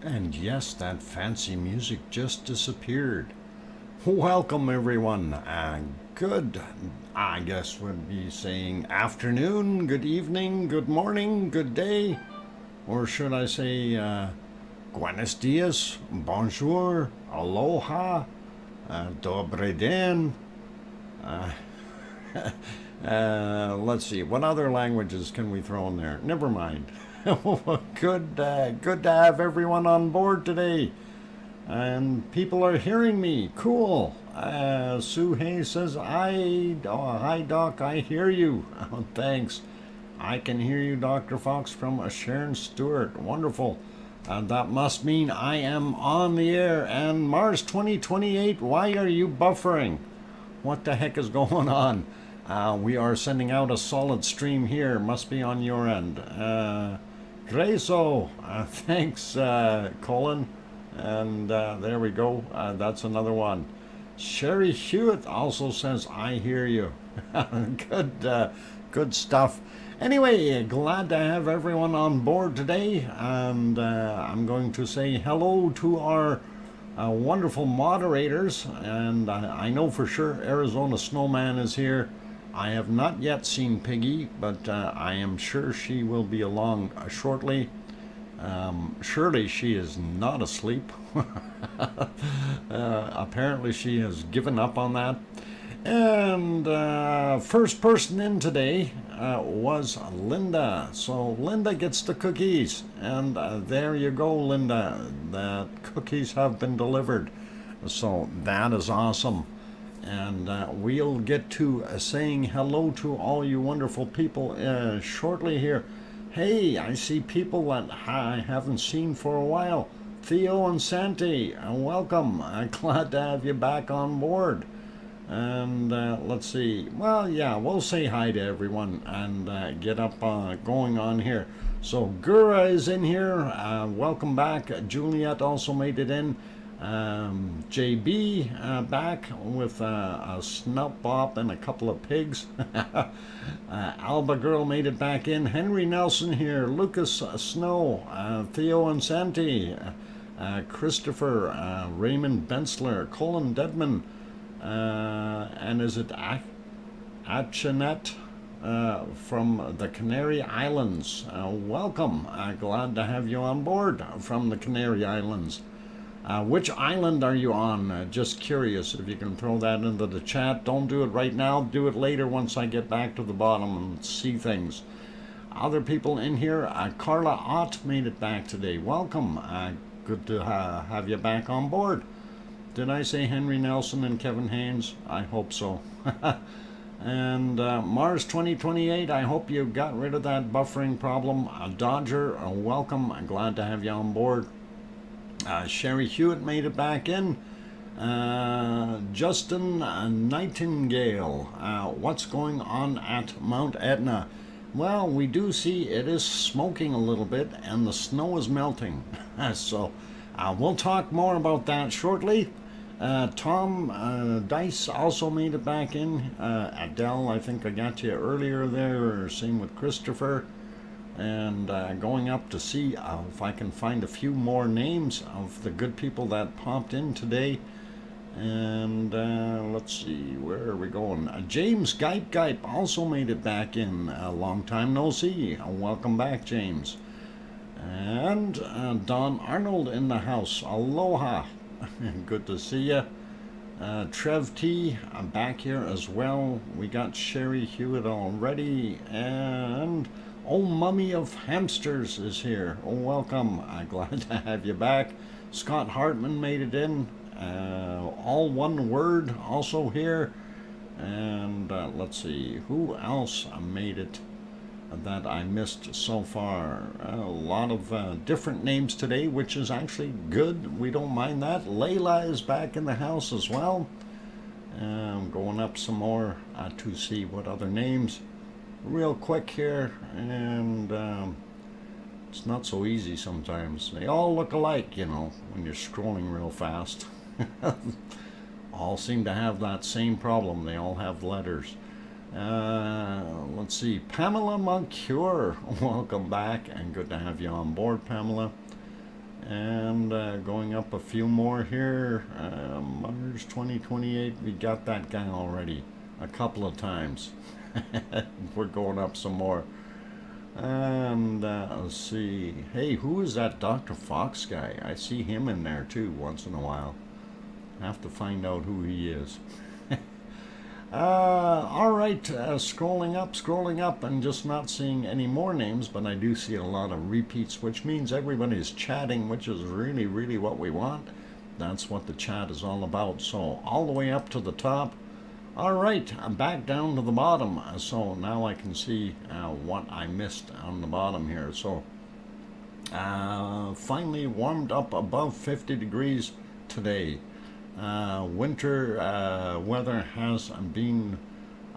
And yes, that fancy music just disappeared. Welcome everyone. Good, I guess would be saying afternoon, good evening, good morning, good day. Or should I say buenos dias, bonjour, aloha, dobre den. Let's see, what other languages can we throw in there? Never mind. Good to have everyone on board today. And people are hearing me. Cool. Sue Hayes says, hi Doc, I hear you. Oh, thanks. I can hear you, Dr. Fox, from Sharon Stewart. Wonderful. That must mean I am on the air. And Mars 2028, why are you buffering? What the heck is going on? We are sending out a solid stream here. Must be on your end. Greso, thanks, Colin. And there we go. That's another one. Sherry Hewitt also says, I hear you. Good stuff. Anyway, glad to have everyone on board today. And I'm going to say hello to our wonderful moderators. And I know for sure Arizona Snowman is here. I have not yet seen Piggy, but I am sure she will be along shortly. Surely she is not asleep. Apparently she has given up on that. And first person in today was Linda. So Linda gets the cookies. And there you go, Linda. The cookies have been delivered. So that is awesome. And we'll get to saying hello to all you wonderful people shortly here. Hey, I see people that I haven't seen for a while. Theo and Santi, welcome. Glad to have you back on board. And let's see. Well, yeah, we'll say hi to everyone and get up going on here. So Gura is in here. Welcome back. Juliet also made it in. JB back with a snout bop and a couple of pigs. Alba Girl made it back in. Henry Nelson here. Lucas Snow. Theo and Santi. Christopher. Raymond Bensler. Colin Dedman. And is it Achenet from the Canary Islands? Welcome. Glad to have you on board from the Canary Islands. Which island are you on? Just curious if you can throw that into the chat. Don't do it right now. Do it later once I get back to the bottom and see things. Other people in here. Carla Ott made it back today. Welcome. Good to have you back on board. Did I say Henry Nelson and Kevin Haynes? I hope so. And Mars 2028, I hope you got rid of that buffering problem. Dodger, welcome. I'm glad to have you on board. Sherry Hewitt made it back in. Justin Nightingale, what's going on at Mount Etna? Well, we do see it is smoking a little bit and the snow is melting. So we'll talk more about that shortly. Tom Dice also made it back in. Adele, I think I got you earlier there. Same with Christopher. And going up to see if I can find a few more names of the good people that popped in today. And let's see, where are we going? James Gipe also made it back in. A long time no see. Welcome back, James. And Don Arnold in the house. Aloha. Good to see you. Trev T back here as well. We got Sherry Hewitt already. And Oh Mummy of Hamsters is here. Oh, welcome. I'm glad to have you back. Scott Hartman made it in. All one word also here. And let's see, who else made it that I missed so far? A lot of different names today, which is actually good. We don't mind that. Layla is back in the house as well. I'm going up some more to see what other names. Real quick here, and it's not so easy sometimes. They all look alike, you know, when you're scrolling real fast. All seem to have that same problem. They all have letters. Let's see, Pamela Moncure, welcome back, and good to have you on board, Pamela. And going up a few more here, Mars 2028, we got that guy already a couple of times. We're going up some more. And let's see. Hey, who is that Dr. Fox guy? I see him in there too once in a while. Have to find out who he is. All right, scrolling up, and just not seeing any more names, but I do see a lot of repeats, which means everybody's chatting, which is really, really what we want. That's what the chat is all about. So all the way up to the top. All right, I'm back down to the bottom. So now I can see what I missed on the bottom here. So finally warmed up above 50 degrees today. Winter weather has been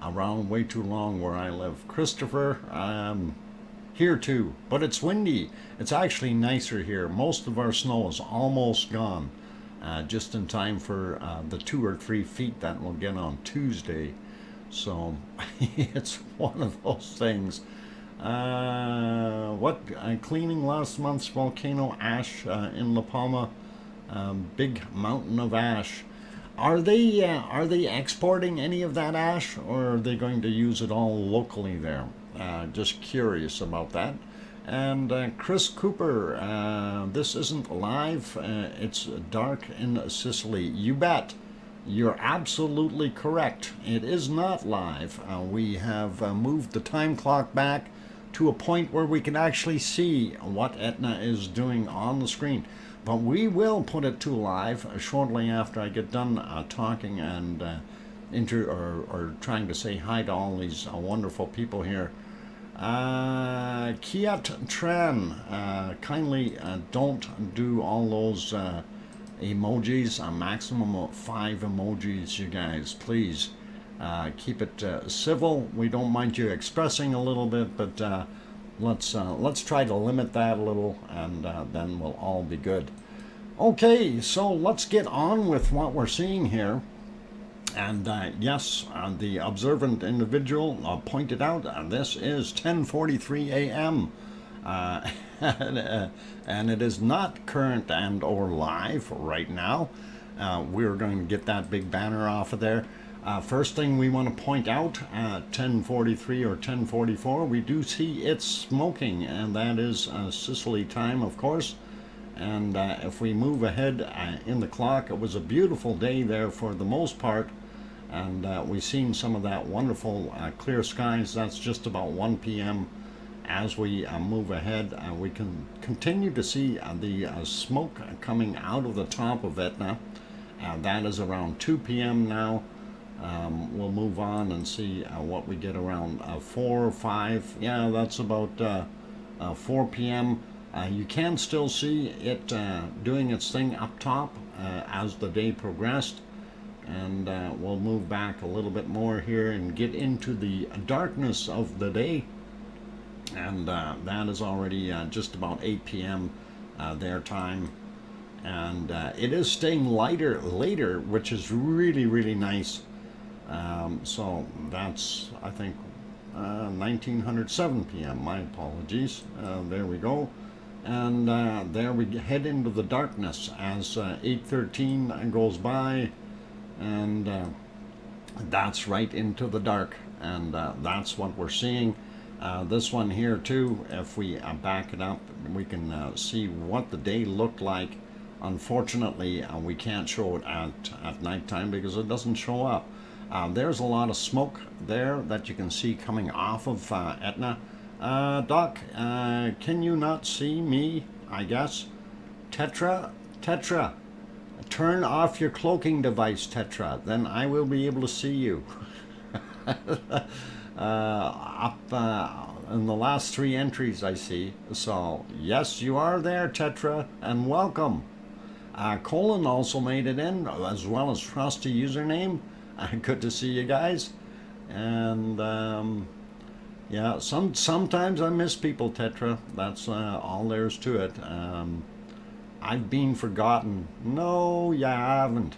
around way too long where I live. Christopher, here too, but it's windy. It's actually nicer here. Most of our snow is almost gone, just in time for the 2 or 3 feet that we'll get on Tuesday. So it's one of those things. Cleaning last month's volcano ash in La Palma. Big mountain of ash. Are they exporting any of that ash, or are they going to use it all locally there? Just curious about that. And Chris Cooper, this isn't live. It's dark in Sicily. You bet. You're absolutely correct. It is not live. We have moved the time clock back to a point where we can actually see what Etna is doing on the screen. But we will put it to live shortly after I get done talking and trying to say hi to all these wonderful people here. Kiat Tran, kindly don't do all those emojis, a maximum of 5 emojis, you guys, please. Keep it civil. We don't mind you expressing a little bit, but let's try to limit that a little, and then we'll all be good. Okay, so let's get on with what we're seeing here. And yes, the observant individual pointed out this is 10:43 a.m. And it is not current and or live right now. We're going to get that big banner off of there. First thing we want to point out, 10:43 or 10:44, we do see it's smoking, and that is Sicily time, of course. And if we move ahead in the clock, it was a beautiful day there for the most part, and we've seen some of that wonderful clear skies. That's just about 1 p.m. As we move ahead, we can continue to see the smoke coming out of the top of Etna. That is around 2 p.m. now. We'll move on and see what we get around 4 or 5. Yeah, that's about 4 p.m. You can still see it doing its thing up top as the day progressed. And we'll move back a little bit more here and get into the darkness of the day. And that is already just about 8 p.m. Their time. And it is staying lighter later, which is really, really nice. So that's, I think, 1907 p.m. My apologies. There we go. And there we head into the darkness as 8:13 goes by, and that's right into the dark, and that's what we're seeing. This one here too, if we back it up, we can see what the day looked like. Unfortunately, we can't show it at nighttime because it doesn't show up. There's a lot of smoke there that you can see coming off of Etna. Doc, can you not see me, I guess? Tetra, turn off your cloaking device, Tetra, then I will be able to see you. Up in the last 3 entries I see. So, yes, you are there, Tetra, and welcome. Colin also made it in, as well as Frosty username. Good to see you guys. And yeah, sometimes I miss people, Tetra. That's all there is to it. I've been forgotten. No, you haven't.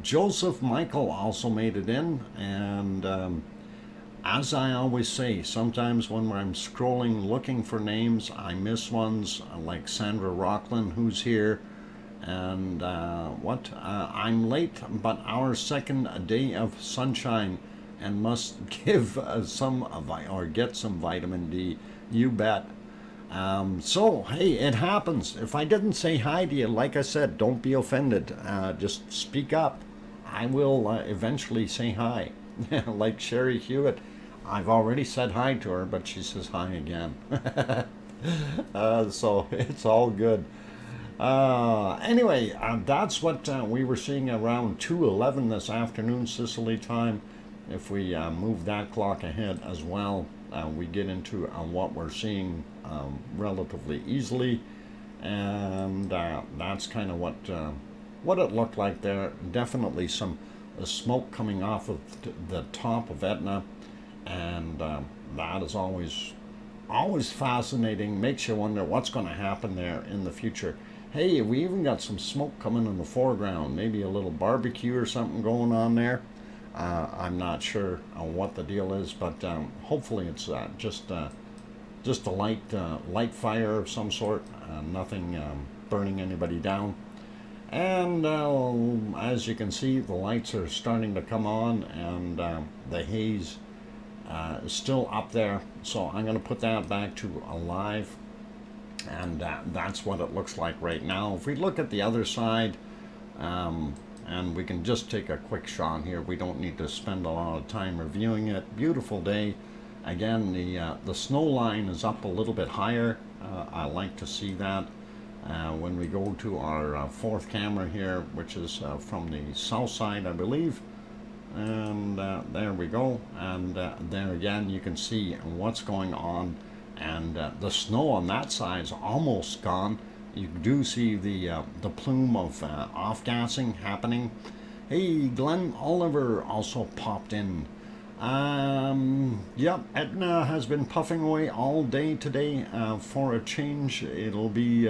Joseph Michael also made it in, and as I always say, sometimes when I'm scrolling looking for names, I miss ones like Sandra Rockland, who's here. And I'm late, but our second day of sunshine, and must give get some vitamin D. You bet. So, hey, it happens. If I didn't say hi to you, like I said, don't be offended. Just speak up. I will eventually say hi. Like Sherry Hewitt. I've already said hi to her, but she says hi again. So it's all good. Anyway, that's what we were seeing around 2:11 this afternoon, Sicily time. If we move that clock ahead as well, we get into what we're seeing relatively easily, and that's kind of what it looked like there. Definitely some smoke coming off of the top of Etna, and that is always fascinating. Makes you wonder what's going to happen there in the future. Hey, we even got some smoke coming in the foreground. Maybe a little barbecue or something going on there. I'm not sure what the deal is, but hopefully it's just a light fire of some sort. Nothing burning anybody down. And as you can see, the lights are starting to come on, and the haze is still up there. So I'm going to put that back to alive. And that's what it looks like right now. If we look at the other side, and we can just take a quick shot here. We don't need to spend a lot of time reviewing it. Beautiful day. Again, the snow line is up a little bit higher. I like to see that. When we go to our fourth camera here, which is from the south side, I believe. And there we go. And there again, you can see what's going on. And the snow on that side is almost gone. You do see the plume of off-gassing happening. Hey, Glenn Oliver also popped in. Yep, Etna has been puffing away all day today. For a change, it'll be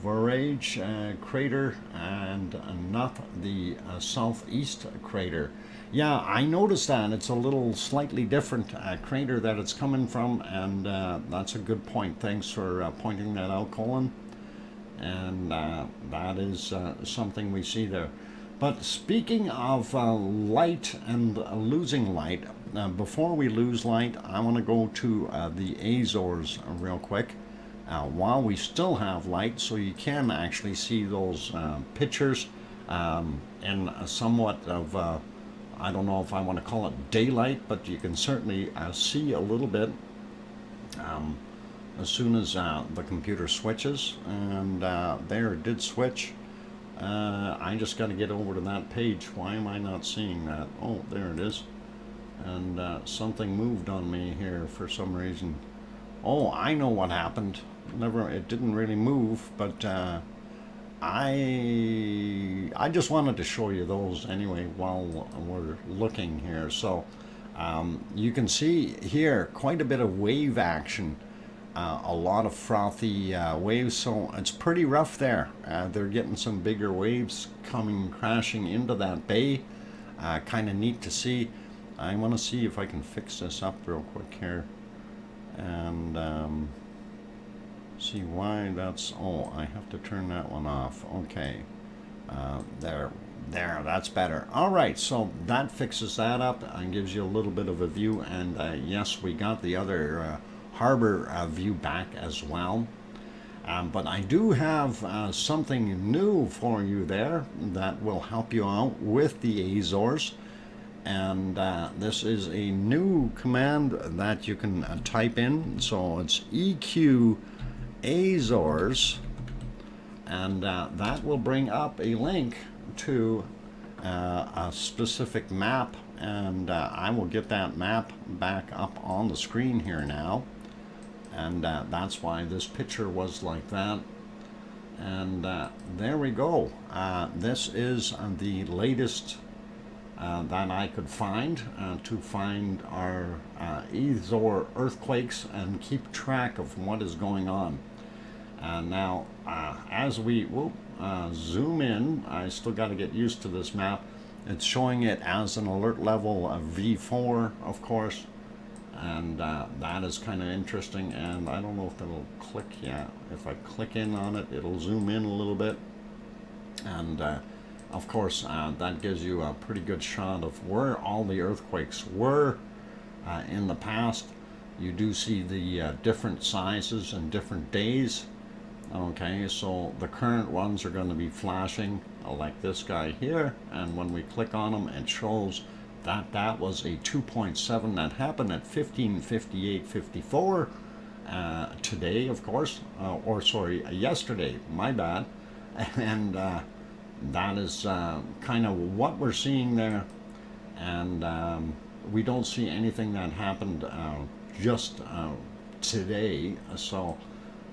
Vorage crater and not the southeast crater. Yeah, I noticed that. It's a little slightly different crater that it's coming from, and that's a good point. Thanks for pointing that out, Colin. And that is something we see there. But speaking of light and losing light, before we lose light, I want to go to the Azores real quick. While we still have light, so you can actually see those pictures in somewhat of I don't know if I want to call it daylight, but you can certainly see a little bit as soon as the computer switches. And there it did switch. I just got to get over to that page. Why am I not seeing that? Oh, there it is. And something moved on me here for some reason. Oh, I know what happened. It didn't really move, but I just wanted to show you those anyway while we're looking here. So you can see here quite a bit of wave action, a lot of frothy waves, so it's pretty rough there. They're getting some bigger waves coming crashing into that bay. Kind of neat to see. I want to see if I can fix this up real quick here and see why that's. Oh, I have to turn that one off. Okay, there, that's better. All right, so that fixes that up and gives you a little bit of a view. And yes, we got the other harbor view back as well. But I do have something new for you there that will help you out with the Azores. And this is a new command that you can type in. So it's EQ Azores, and that will bring up a link to a specific map, and I will get that map back up on the screen here now. And that's why this picture was like that. And there we go. This is the latest that I could find to find our Azore earthquakes and keep track of what is going on. Now, as we zoom in, I still got to get used to this map. It's showing it as an alert level of V4, of course, and that is kind of interesting. And I don't know if it'll click. Yeah, if I click in on it, it'll zoom in a little bit, and of course that gives you a pretty good shot of where all the earthquakes were in the past. You do see the different sizes and different days. Okay, so the current ones are going to be flashing like this guy here, and when we click on them, it shows that that was a 2.7 that happened at 15:58:54 today, of course, or sorry, yesterday, my bad. And that is kind of what we're seeing there, and we don't see anything that happened just today, so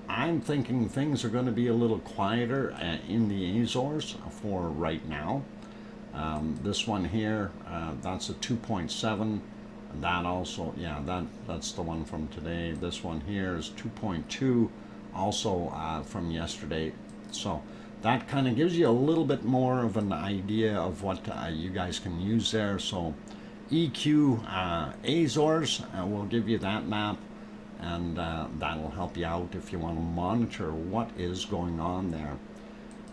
I'm thinking things are going to be a little quieter in the Azores for right now. This one here, that's a 2.7. That also, yeah, that's the one from today. This one here is 2.2, also from yesterday. So that kind of gives you a little bit more of an idea of what you guys can use there. So EQ Azores will give you that map, and that'll help you out if you want to monitor what is going on there.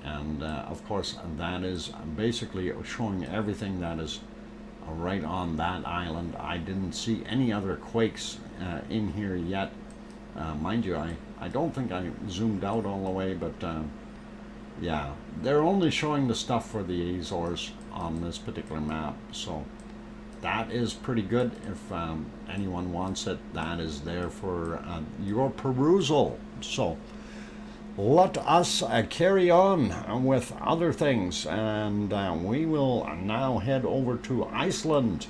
And of course, that is basically showing everything that is right on that island. I didn't see any other quakes in here yet. Mind you, I don't think I zoomed out all the way, but yeah, they're only showing the stuff for the Azores on this particular map. So that is pretty good. If anyone wants it, that is there for your perusal. So let us carry on with other things, and we will now head over to Iceland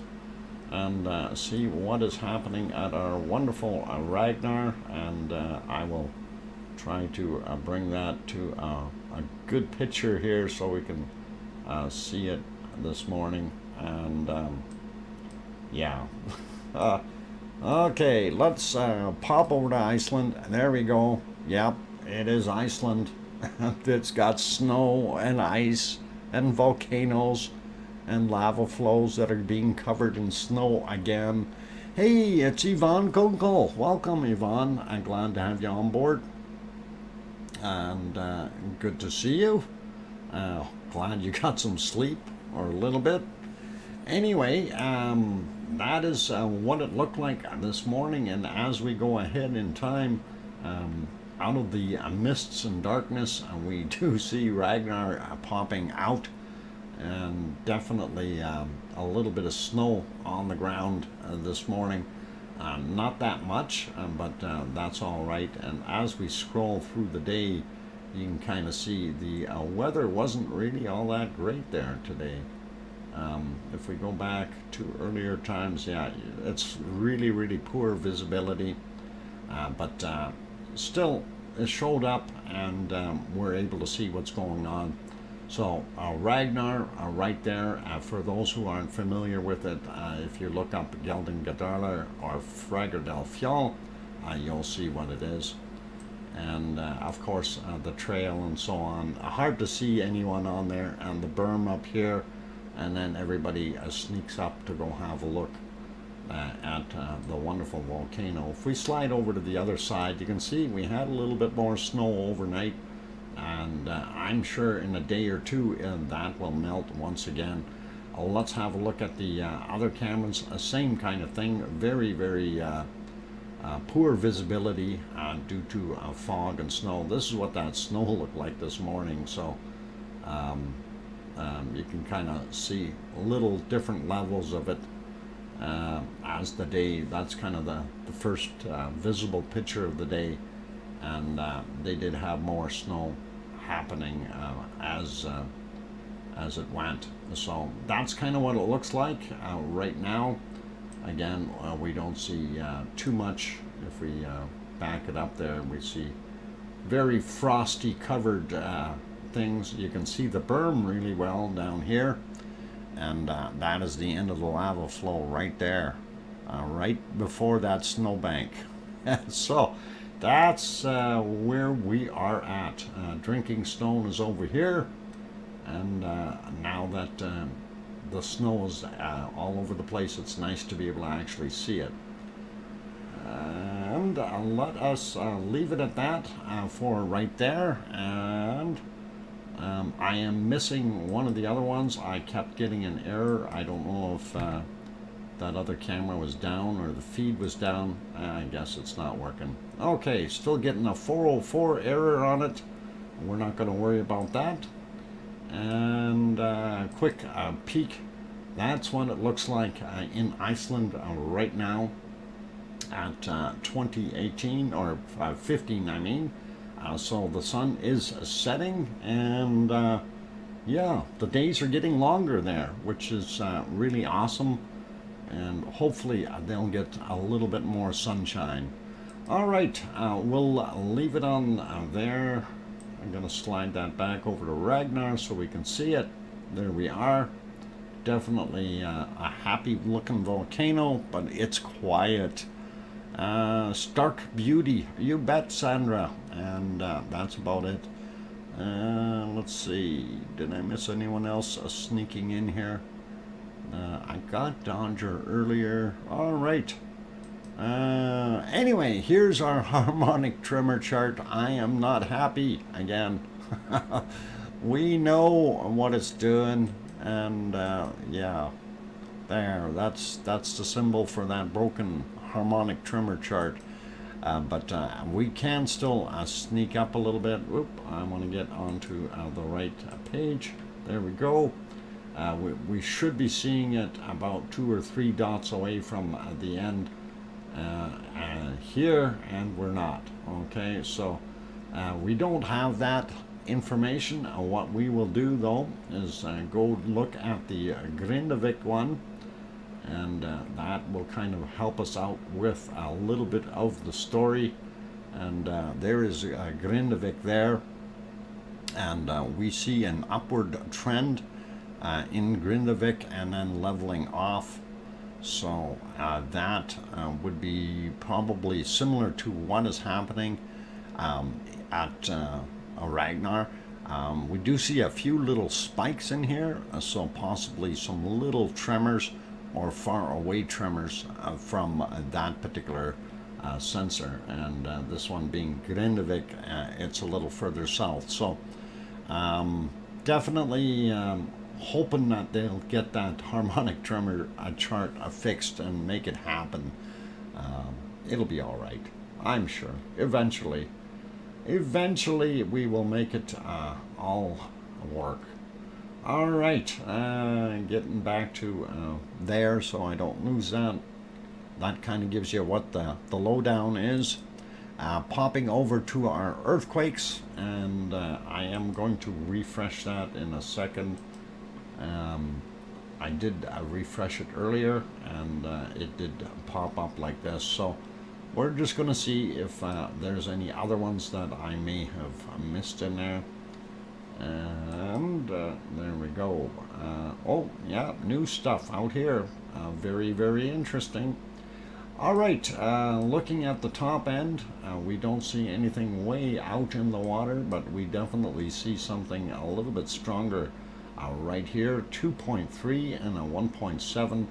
and see what is happening at our wonderful Ragnar, and I will try to bring that to a good picture here so we can see it this morning. And yeah. Okay, let's pop over to Iceland. There we go. Yep, it is Iceland. It's got snow and ice and volcanoes and lava flows that are being covered in snow again. Hey, it's Yvonne Kunkel. Welcome, Yvonne. I'm glad to have you on board. And good to see you. Glad you got some sleep, or a little bit. Anyway, that is what it looked like this morning, and as we go ahead in time, out of the mists and darkness, we do see Ragnar popping out, and definitely a little bit of snow on the ground this morning. Not that much, but that's all right. And as we scroll through the day, you can kind of see the weather wasn't really all that great there today. If we go back to earlier times, yeah, it's really, really poor visibility, but still it showed up, and we're able to see what's going on. So Ragnar right there, for those who aren't familiar with it, if you look up Geldingadala or Frager del Fjall, you'll see what it is. And of course the trail and so on. Hard to see anyone on there, and the berm up here, and then everybody sneaks up to go have a look at the wonderful volcano. If we slide over to the other side, you can see we had a little bit more snow overnight, and I'm sure in a day or two that will melt once again. Let's have a look at the other cameras. Same kind of thing. Very, very poor visibility due to fog and snow. This is what that snow looked like this morning. So you can kind of see little different levels of it as the day. That's kind of the first visible picture of the day, and they did have more snow happening as it went. So that's kind of what it looks like right now. Again, we don't see too much. If we back it up there, we see very frosty covered things. You can see the berm really well down here, and that is the end of the lava flow right there, right before that snowbank. So that's where we are at. Drinking Stone is over here, and now that the snow is all over the place. It's nice to be able to actually see it. And let us leave it at that for right there. And I am missing one of the other ones. I kept getting an error. I don't know if that other camera was down or the feed was down. I guess it's not working. Okay, still getting a 404 error on it. We're not going to worry about that. And quick peek. That's what it looks like in Iceland right now at 2018 or 15, I mean. So the sun is setting, and yeah, the days are getting longer there, which is really awesome. And hopefully they'll get a little bit more sunshine. All right, we'll leave it on there. I'm going to slide that back over to Ragnar so we can see it. There we are. Definitely a happy looking volcano, but it's quiet. Stark beauty, you bet, Sandra. And that's about it. Let's see, did I miss anyone else sneaking in here? I got Dodger earlier. All right. Anyway, here's our harmonic tremor chart. I am not happy again. We know what it's doing, and yeah, there. That's the symbol for that broken harmonic tremor chart. But we can still sneak up a little bit. Oop, I want to get onto the right page. There we go. We should be seeing it about 2 or 3 dots away from the end here, and we're not. Okay, so we don't have that information. What we will do though is go look at the Grindavik one, and that will kind of help us out with a little bit of the story. And there is Grindavik there, and we see an upward trend in Grindavik and then leveling off. So that would be probably similar to what is happening at Ragnar. We do see a few little spikes in here, so possibly some little tremors or far away tremors from that particular sensor. And this one being Grindavik, it's a little further south. So definitely hoping that they'll get that harmonic tremor chart fixed and make it happen. It'll be all right, I'm sure. Eventually we will make it all work. All right, getting back to there so I don't lose that. That kind of gives you what the lowdown is. Popping over to our earthquakes, and I am going to refresh that in a second. I did refresh it earlier, and it did pop up like this. So we're just going to see if there's any other ones that I may have missed in there. And there we go. Oh yeah, new stuff out here. Very, very interesting. All right, looking at the top end, we don't see anything way out in the water, but we definitely see something a little bit stronger right here. 2.3 and a 1.7.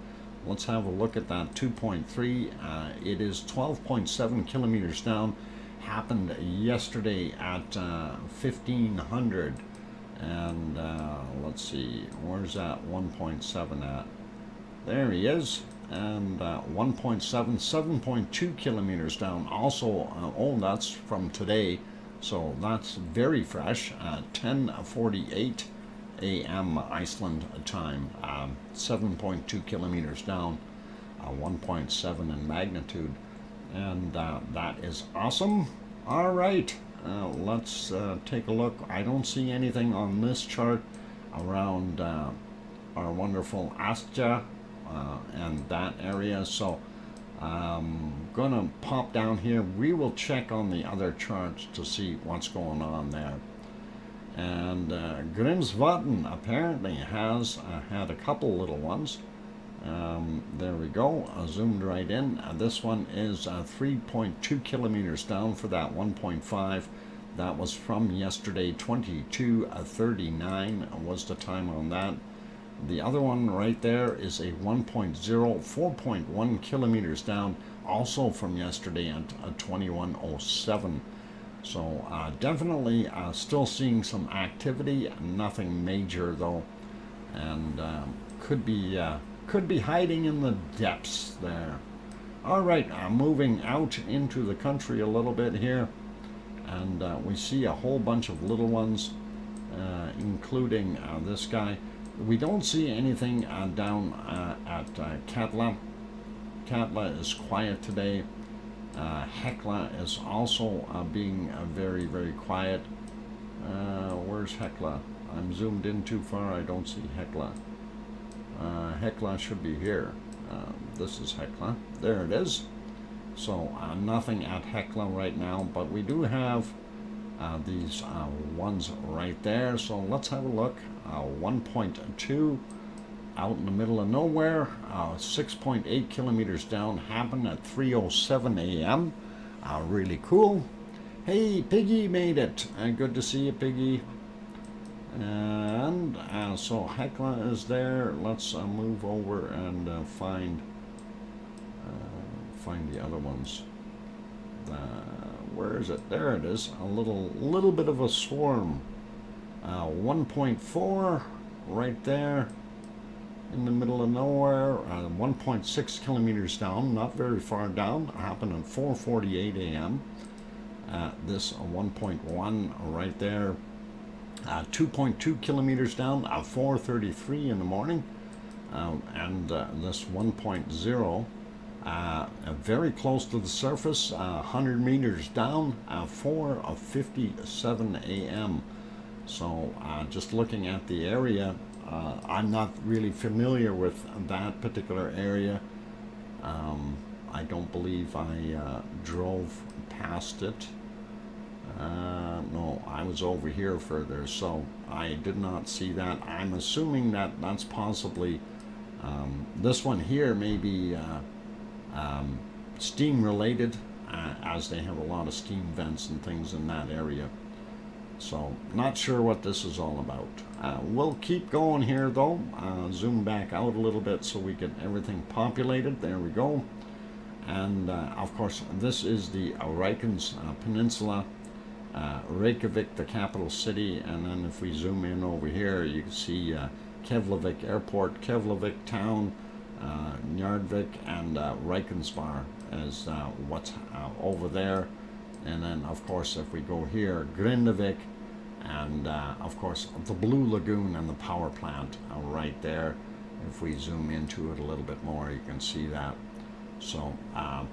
Let's have a look at that 2.3. It is 12.7 kilometers down. Happened yesterday at 1500. And let's see, where's that 1.7 at? There he is. And 1.7, 7.2 kilometers down. Also, oh, that's from today, so that's very fresh. 10:48 a.m. Iceland time. 7.2 kilometers down, 1.7 in magnitude, and that is awesome. All right, let's take a look. I don't see anything on this chart around our wonderful Astja and that area, so I'm gonna pop down here. We will check on the other charts to see what's going on there. And Grimsvatn apparently has had a couple little ones. There we go, zoomed right in. This one is 3.2 kilometers down for that 1.5. That was from yesterday. 22:39 was the time on that. The other one right there is a 1.0, 4.1 kilometers down, also from yesterday at 2107. So definitely still seeing some activity, nothing major though, and could be hiding in the depths there. All right, moving out into the country a little bit here, and we see a whole bunch of little ones, including this guy. We don't see anything down at Katla. Katla is quiet today. Hekla is also being very, very quiet. Where's Hekla? I'm zoomed in too far. I don't see Hekla. Hekla should be here. This is Hekla. There it is. So nothing at Hekla right now, but we do have these ones right there. So let's have a look. 1.2 out in the middle of nowhere, 6.8 kilometers down, happened at 3:07 a.m. Really cool. Hey, Piggy made it. Good to see you, Piggy. And so Hekla is there. Let's move over and find the other ones. Where is it? There it is. A little bit of a swarm. 1.4 right there in the middle of nowhere. 1.6 kilometers down, not very far down. Happened at 4:48 a.m. This 1.1 right there. 2.2 kilometers down, 4:33 in the morning. And this 1.0 very close to the surface, 100 meters down, 4:57 a.m. So just looking at the area, I'm not really familiar with that particular area. I don't believe I drove past it. No, I was over here further, so I did not see that. I'm assuming that that's possibly this one here may be steam related, as they have a lot of steam vents and things in that area. So not sure what this is all about. We'll keep going here though. Zoom back out a little bit so we get everything populated. There we go. And of course this is the Reykjanes Peninsula. Reykjavik, the capital city, and then if we zoom in over here, you can see Keflavik Airport, Keflavik Town, Njarðvík, and Reykjanesbær is what's over there. And then, of course, if we go here, Grindavik, and of course the Blue Lagoon and the power plant right there. If we zoom into it a little bit more, you can see that. So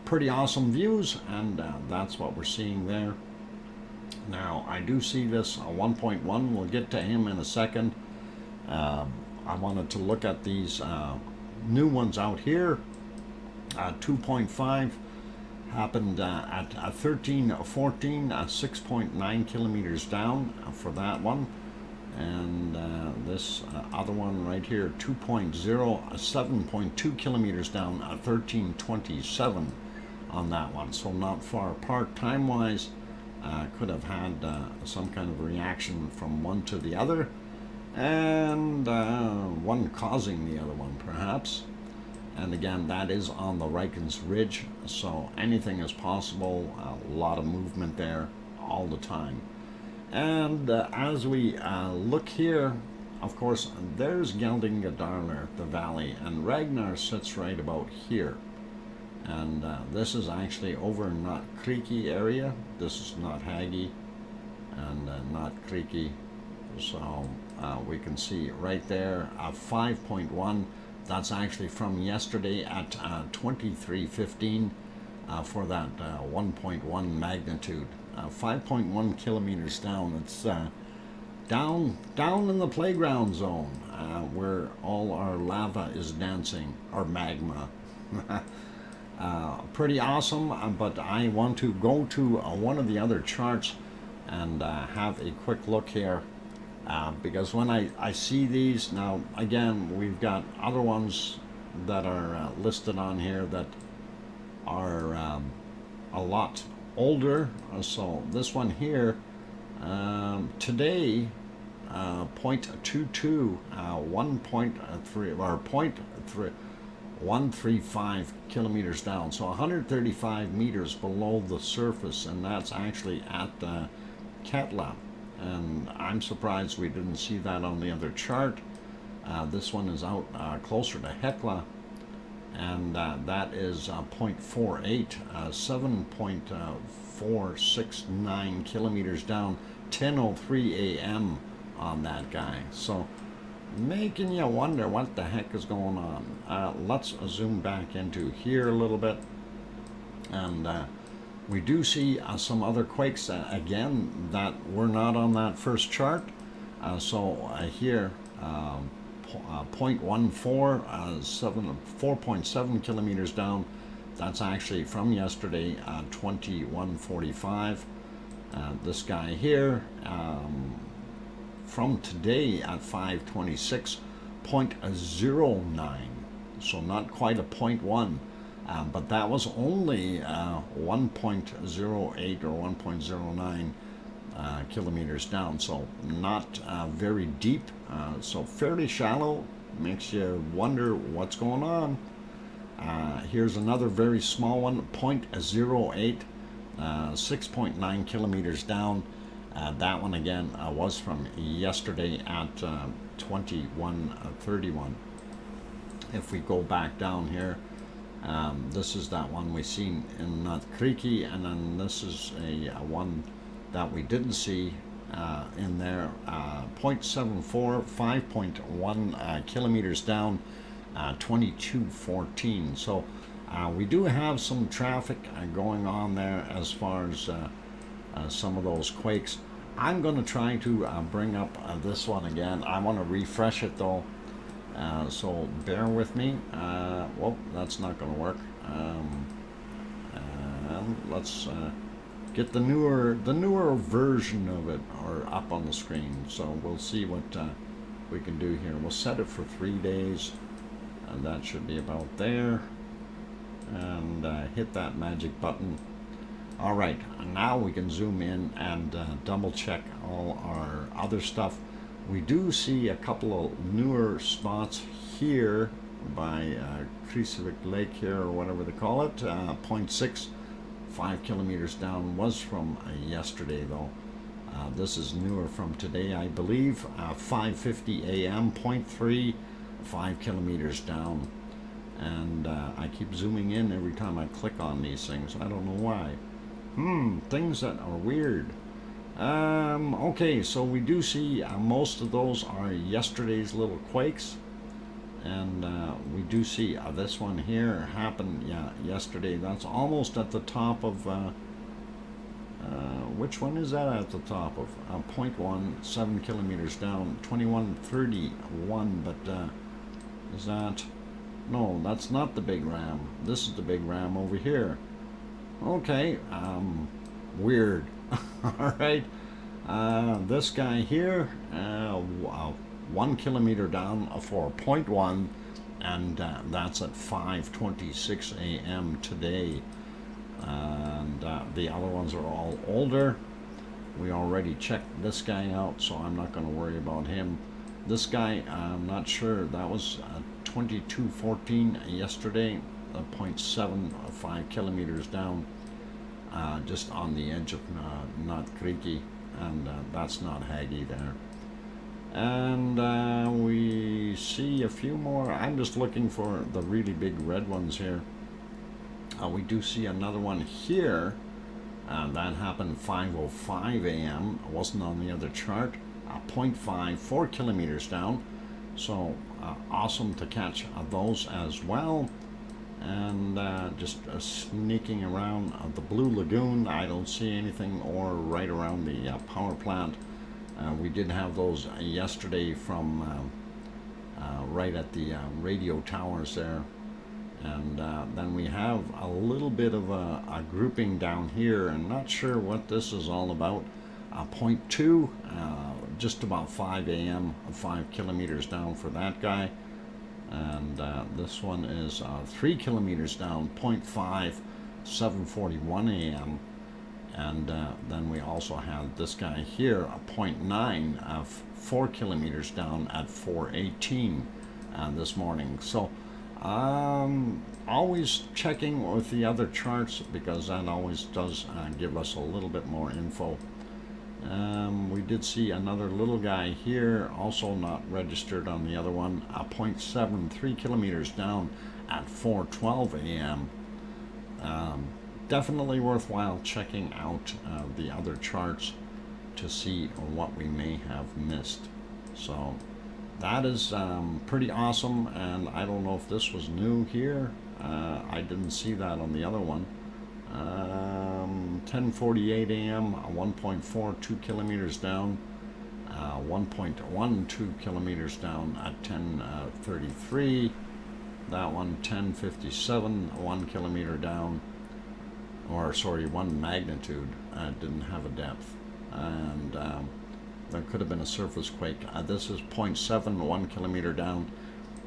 pretty awesome views, and that's what we're seeing there. Now I do see this 1.1. We'll get to him in a second. I wanted to look at these new ones out here. 2.5 happened at 13:14, 6.9 kilometers down for that one. And this other one right here, 2.0, 7.2 kilometers down, 13:27 on that one. So not far apart time-wise. Could have had some kind of reaction from one to the other, and one causing the other one perhaps. And again, that is on the Reykjanes Ridge, so anything is possible. A lot of movement there all the time. And as we look here, of course, there's Geldingadalur, the valley, and Ragnar sits right about here. And this is actually over in Not Creaky area. This is Not Haggy and Not Creaky. So we can see right there 5.1. That's actually from yesterday at 23:15 for that 1.1 magnitude. 5.1 kilometers down. It's down in the playground zone where all our lava is dancing, or magma. Pretty awesome, but I want to go to one of the other charts and have a quick look here, because when I see these, now again we've got other ones that are listed on here that are a lot older. So this one here, today 0.22, 1.3 or 135 kilometers down, so 135 meters below the surface, and that's actually at Katla. And I'm surprised we didn't see that on the other chart. This one is out closer to Hekla, and that is 0.48, 7.469 kilometers down, 10:03 a.m. on that guy. So making you wonder what the heck is going on. Let's zoom back into here a little bit, and we do see some other quakes again that were not on that first chart. Here 0.14, 4.7 kilometers down. That's actually from yesterday, 21:45. This guy here from today at 5:26, 0.09, so not quite a 0.1, but that was only 1.08 or 1.09 kilometers down, so not very deep, so fairly shallow. Makes you wonder what's going on. Here's another very small one, 0.08, 6.9 kilometers down. That one again was from yesterday at 21:31. If we go back down here, this is that one we seen in Nakriki, and then this is a one that we didn't see in there, 0.74, 5.1 kilometers down, 22:14. So we do have some traffic going on there as far as some of those quakes. I'm going to try to bring up this one again. I want to refresh it though, so bear with me. Well, that's not going to work. And let's get the newer version of it or up on the screen. So we'll see what we can do here. We'll set it for 3 days, and that should be about there. And hit that magic button. All right, now we can zoom in and double check all our other stuff. We do see a couple of newer spots here by Krusevik Lake here, or whatever they call it. 0.6, 5 kilometers down, was from yesterday though. This is newer from today, I believe. 5:50 a.m., 0.3, 5 kilometers down. And I keep zooming in every time I click on these things. I don't know why. Things that are weird. Okay, so we do see most of those are yesterday's little quakes, and we do see this one here happened yesterday. That's almost at the top of which one is that at the top of? 0.1, 7 kilometers down, 21:31. But is that? No, that's not the big ram. This is the big ram over here. Okay, weird. All right, this guy here, 1 kilometer down for 0.1, and that's at 5:26 a.m. today. And the other ones are all older. We already checked this guy out, so I'm not going to worry about him. This guy, I'm not sure. That was 22:14 yesterday, 0.75 kilometers down, just on the edge of Nakriki, and that's not Haggy there. And we see a few more. I'm just looking for the really big red ones here. We do see another one here. That happened 5:05 a.m. It wasn't on the other chart. 0.5, 4 kilometers down. So awesome to catch those as well. And just sneaking around the Blue Lagoon. I don't see anything, or right around the power plant. We did have those yesterday from right at the radio towers there. And then we have a little bit of a grouping down here, and not sure what this is all about. 0.2, just about 5 a.m., 5 kilometers down for that guy. And this one is 3 kilometers down, 0.5, 7:41 a.m. And then we also had this guy here, a 0.9 of 4 kilometers down at 4:18 this morning. So always checking with the other charts, because that always does give us a little bit more info. We did see another little guy here, also not registered on the other one, a 0.7, 3 kilometers down at 4:12 a.m. Definitely worthwhile checking out the other charts to see what we may have missed. So that is pretty awesome, and I don't know if this was new here. I didn't see that on the other one. 10:48 a.m. 1.42 kilometers down, 1.12 kilometers down at 10:33. That one 10:57, 1 kilometer down, or sorry, 1 magnitude. Didn't have a depth, and there could have been a surface quake. This is 0.7, 1 kilometer down.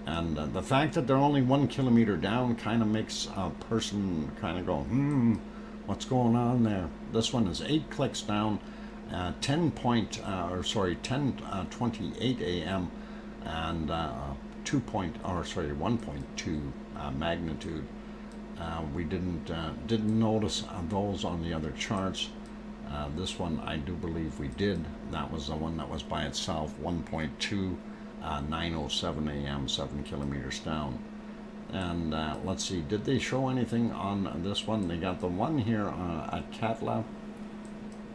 And the fact that they're only 1 kilometer down kind of makes a person kind of go, what's going on there? This one is 8 clicks down, 10:28 a.m. and 1.2 magnitude. We didn't notice those on the other charts. This one I do believe we did. That was the one that was by itself, 1.2. 9:07 a.m., 7 kilometers down. And let's see, did they show anything on this one? They got the one here at Katla,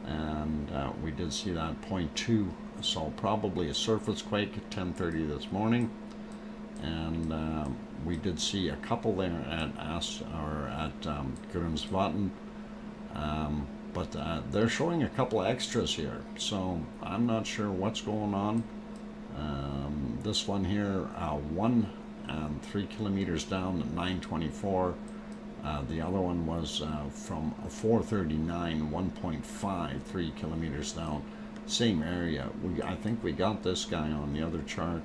and we did see that 0.2, so probably a surface quake at 10:30 this morning. And we did see a couple there at Grimsvatn, but they're showing a couple of extras here, so I'm not sure what's going on. This one here, 3 kilometers down at 9:24. The other one was from 4:39, 1.5, 3 kilometers down. Same area. I think we got this guy on the other chart,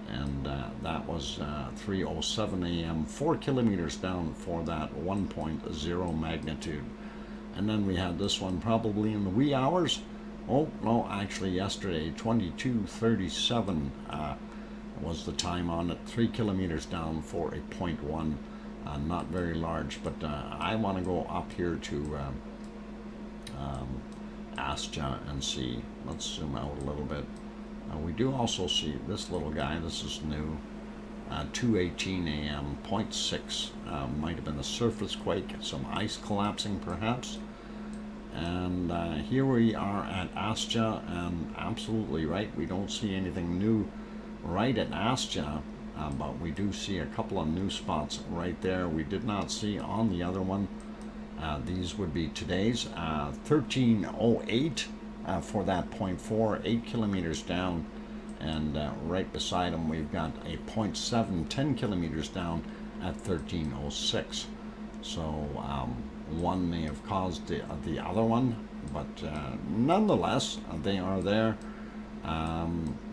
and that was 3:07 a.m., 4 kilometers down for that 1.0 magnitude. And then we had this one probably in the wee hours. Oh, no, actually yesterday, 22:37 was the time on it, 3 kilometers down for a 0.1, not very large, but I want to go up here to Astja and see. Let's zoom out a little bit. We do also see this little guy, this is new, 2:18 a.m., 0.6, might have been a surface quake, some ice collapsing perhaps. And here we are at Astja, and absolutely right, we don't see anything new right at Astja, but we do see a couple of new spots right there we did not see on the other one. These would be today's 13:08 for that 0.4, 8 kilometers down, and right beside them we've got a 0.7, 10 kilometers down at 13:06. So one may have caused the other one, but nonetheless they are there.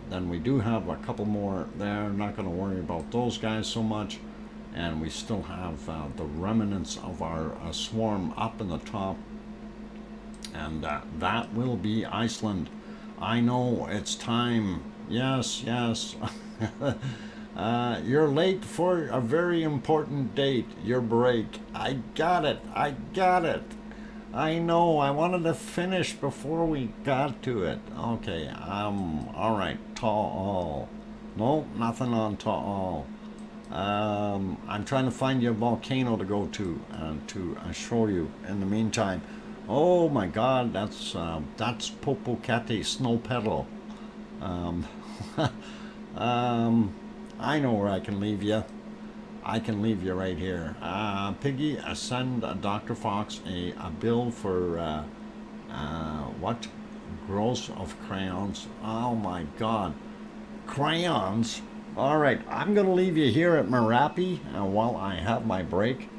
Then we do have a couple more there, not going to worry about those guys so much, and we still have the remnants of our swarm up in the top, and that will be Iceland. I know, it's time. Yes, yes. You're late for a very important date, your break. I got it. I know, I wanted to finish before we got to it. Okay, all right, Ta'al. No, nothing on Ta'al. I'm trying to find you a volcano to go to show you in the meantime. Oh my God, that's Popocatépetl snow petal. I know where I can leave you. I can leave you right here. Piggy, send Dr. Fox a bill for what? Gross of crayons. Oh my God. Crayons? All right, I'm going to leave you here at Merapi while I have my break.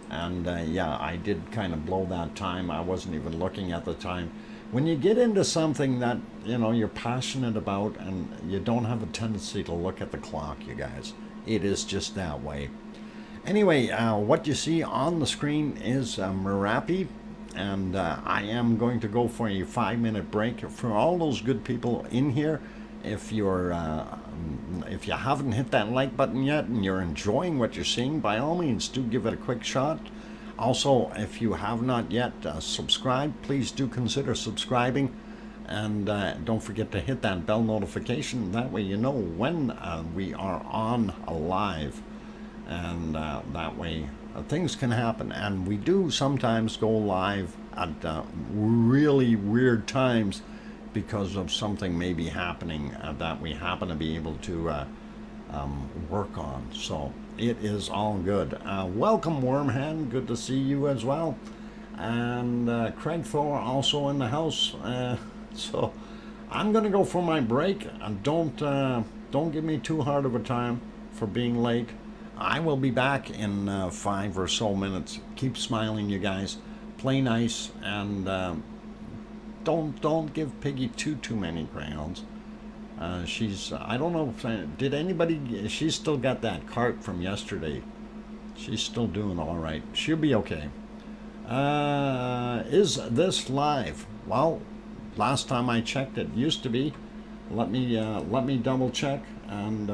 And yeah, I did kind of blow that time. I wasn't even looking at the time. When you get into something that, you know, you're passionate about and you don't have a tendency to look at the clock, you guys, it is just that way. Anyway, what you see on the screen is Merapi, and I am going to go for a 5-minute break. For all those good people in here, if if you haven't hit that like button yet and you're enjoying what you're seeing, by all means do give it a quick shot. Also, if you have not yet subscribed, please do consider subscribing, and don't forget to hit that bell notification. That way you know when we are on live, and that way things can happen. And we do sometimes go live at really weird times because of something maybe happening that we happen to be able to work on. So it is all good. Welcome, Wormhead. Good to see you as well. And Craig Thor also in the house. So I'm gonna go for my break. And don't give me too hard of a time for being late. I will be back in 5 or so minutes. Keep smiling, you guys. Play nice, and don't give Piggy too many crayons. She's I don't know if did anybody. She's still got that cart from yesterday. She's still doing all right. She'll be okay. Is this live? Well, last time I checked, it used to be. Let me double check and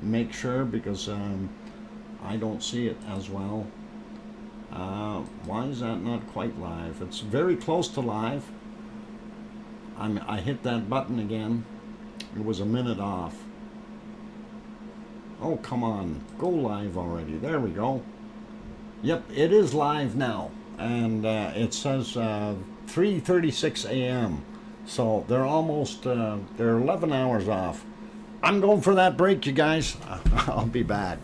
make sure, because I don't see it as well. Why is that not quite live? It's very close to live. I hit that button again. It was a minute off. Oh, come on. Go live already. There we go. Yep, it is live now. And it says 3:36 a.m. So they're almost, they're 11 hours off. I'm going for that break, you guys. I'll be back.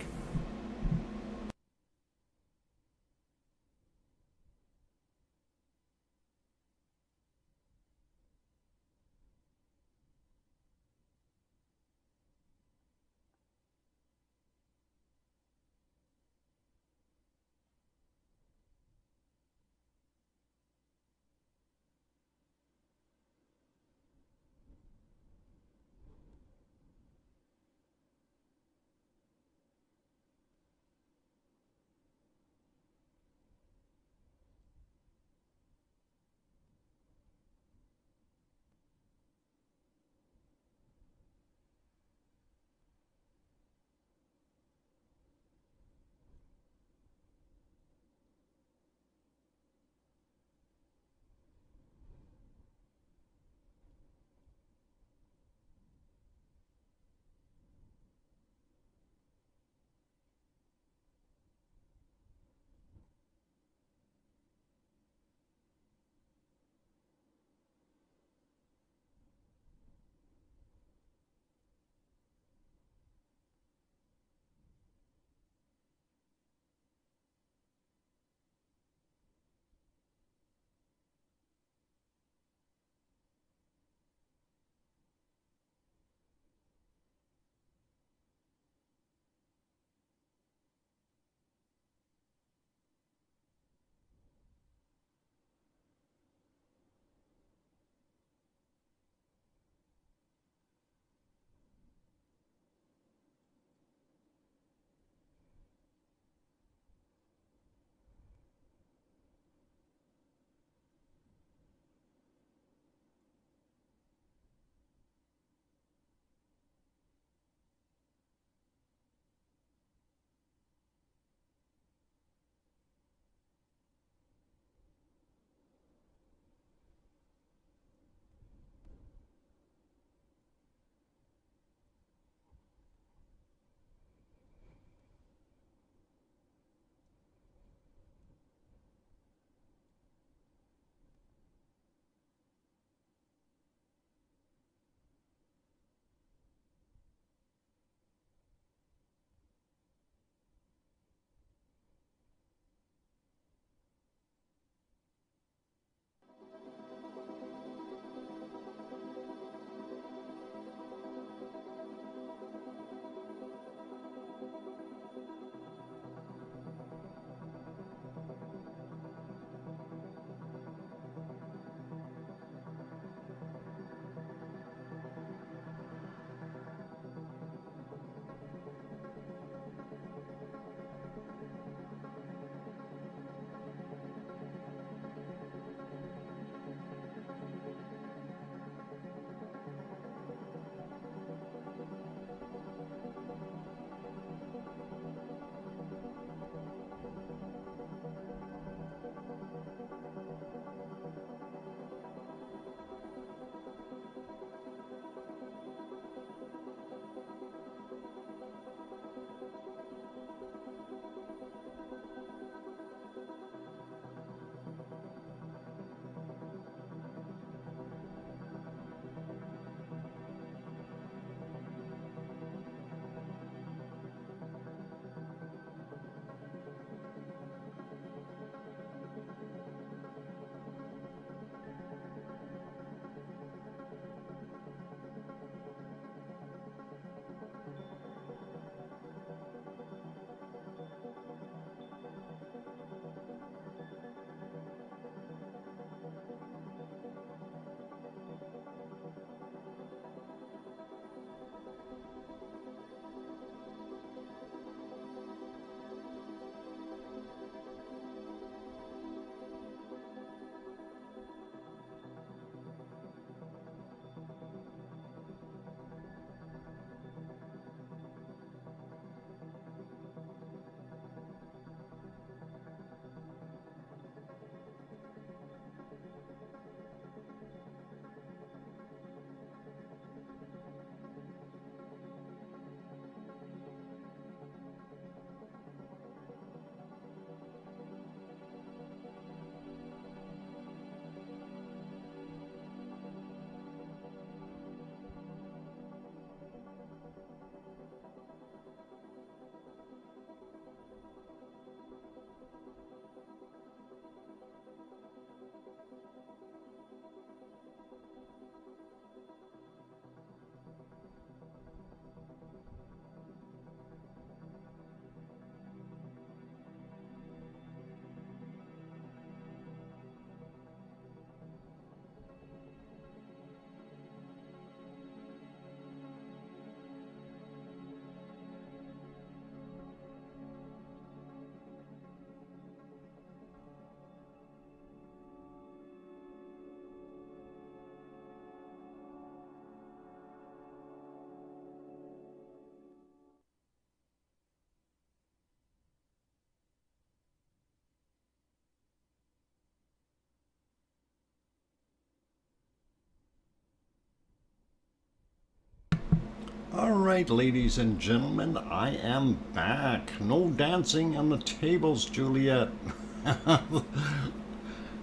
Alright, ladies and gentlemen, I am back. No dancing on the tables, Juliet.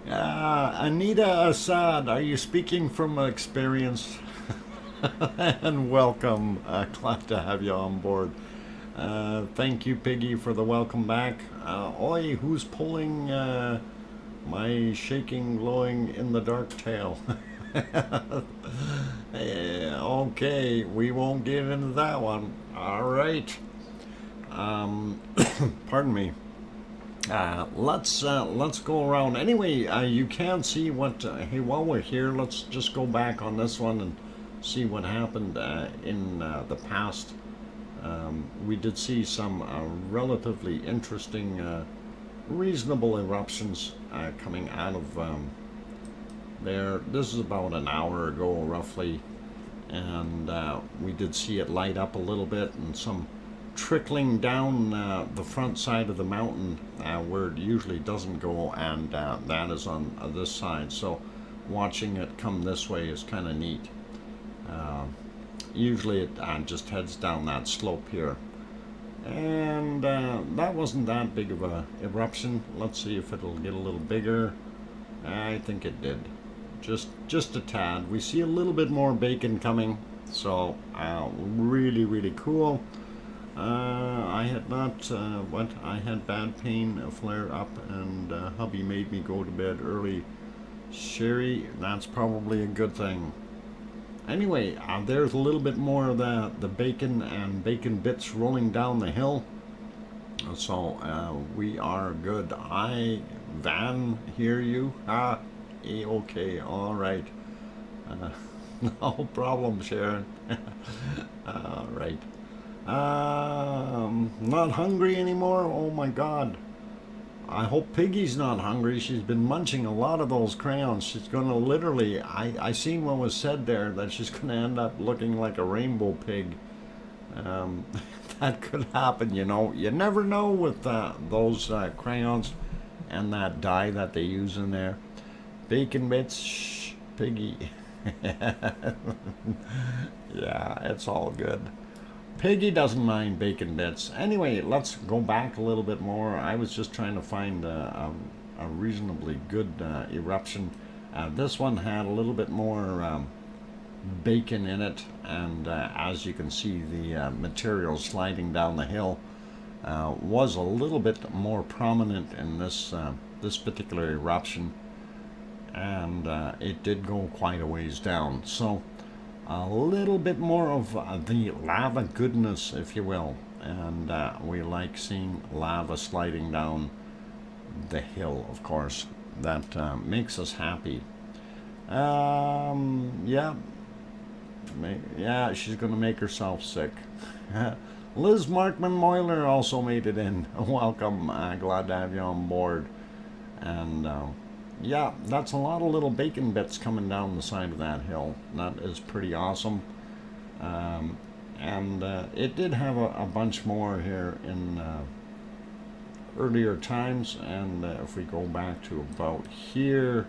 Anita Assad, are you speaking from experience? And welcome. Glad to have you on board. Thank you, Piggy, for the welcome back. Oi, who's pulling my shaking, glowing in the dark tail? Okay, we won't get into that one. All right. Pardon me. Let's go around. Anyway, you can see what. Hey, while we're here, let's just go back on this one and see what happened in the past. We did see some relatively interesting, reasonable eruptions coming out of there. This is about an hour ago, roughly, and we did see it light up a little bit, and some trickling down the front side of the mountain where it usually doesn't go, and that is on this side. So watching it come this way is kind of neat. Usually it just heads down that slope here, and that wasn't that big of a eruption. Let's see if it'll get a little bigger. I think it did, just a tad. We see a little bit more bacon coming, so really cool. I had not I had bad pain, a flare up, and hubby made me go to bed early. Sherry, that's probably a good thing. Anyway, there's a little bit more of the bacon and bacon bits rolling down the hill. So we are good. I Van hear you. Okay, all right. No problem, Sharon. All right. Not hungry anymore? Oh my God. I hope Piggy's not hungry. She's been munching a lot of those crayons. She's gonna literally, I seen what was said there, that she's gonna end up looking like a rainbow pig. That could happen, you know. You never know with those crayons and that dye that they use in there. Bacon bits, shh, Piggy. Yeah, it's all good. Piggy doesn't mind bacon bits. Anyway, let's go back a little bit more. I was just trying to find a reasonably good eruption. This one had a little bit more bacon in it, and as you can see, the material sliding down the hill was a little bit more prominent in this particular eruption, and it did go quite a ways down. So a little bit more of the lava goodness, if you will, and we like seeing lava sliding down the hill, of course. That makes us happy. Yeah, she's gonna make herself sick. Liz Markman Moyler also made it in. Welcome, glad to have you on board. And yeah, that's a lot of little bacon bits coming down the side of that hill. That is pretty awesome. And it did have a bunch more here in earlier times. And if we go back to about here,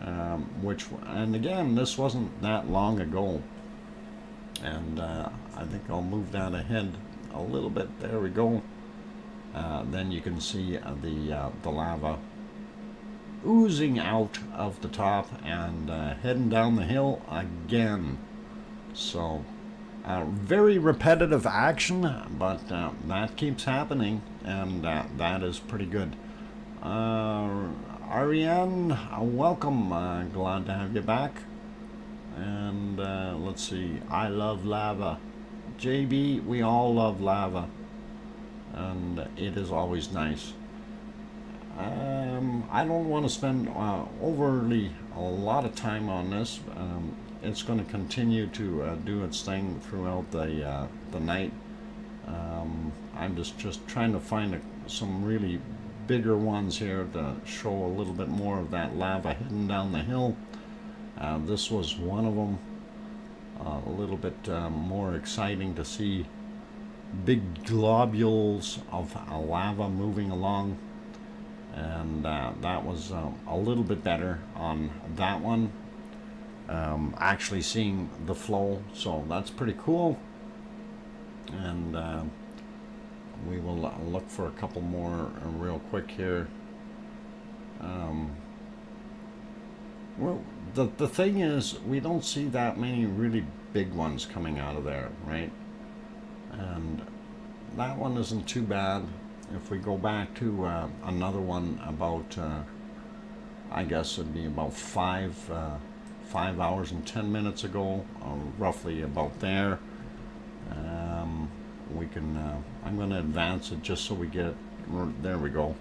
and again, this wasn't that long ago. And I think I'll move that ahead a little bit. There we go. Then you can see the lava oozing out of the top and heading down the hill again. So very repetitive action, but that keeps happening, and that is pretty good. Ariane, welcome. Glad to have you back. And let's see, I love lava. JB, we all love lava, and it is always nice. I don't want to spend overly a lot of time on this. It's going to continue to do its thing throughout the night. I'm just trying to find some really bigger ones here to show a little bit more of that lava hidden down the hill. This was one of them. A little bit more exciting to see big globules of lava moving along. And that was a little bit better on that one. Actually seeing the flow, so that's pretty cool. and we will look for a couple more real quick here. Well, the thing is, we don't see that many really big ones coming out of there, right? And that one isn't too bad. If we go back to another one about, I guess it'd be about 5 hours and 10 minutes ago, roughly about there. We can, I'm going to advance it just so we get, there we go,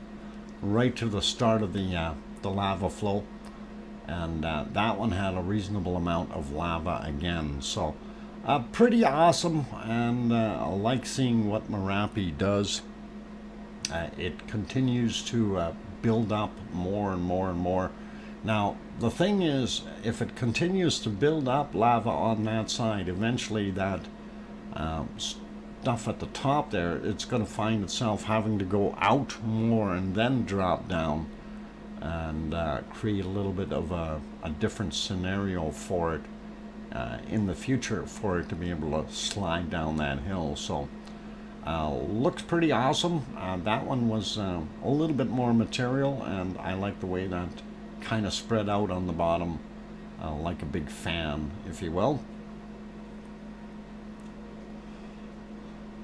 right to the start of the lava flow. And that one had a reasonable amount of lava again. So pretty awesome, and I like seeing what Merapi does. It continues to build up more and more and more. Now, the thing is, if it continues to build up lava on that side, eventually that stuff at the top there, it's going to find itself having to go out more and then drop down, and create a little bit of a different scenario for it in the future, for it to be able to slide down that hill. So looks pretty awesome. That one was a little bit more material, and I like the way that kind of spread out on the bottom, like a big fan, if you will.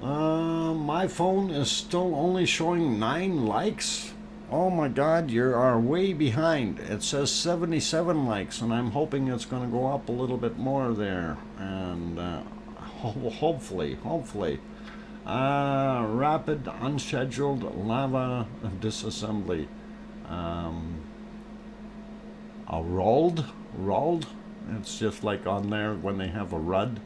My phone is still only showing 9 likes. Oh my god, you are way behind. It says 77 likes, and I'm hoping it's going to go up a little bit more there. And hopefully. Rapid unscheduled lava disassembly. Rolled. It's just like on there when they have a RUD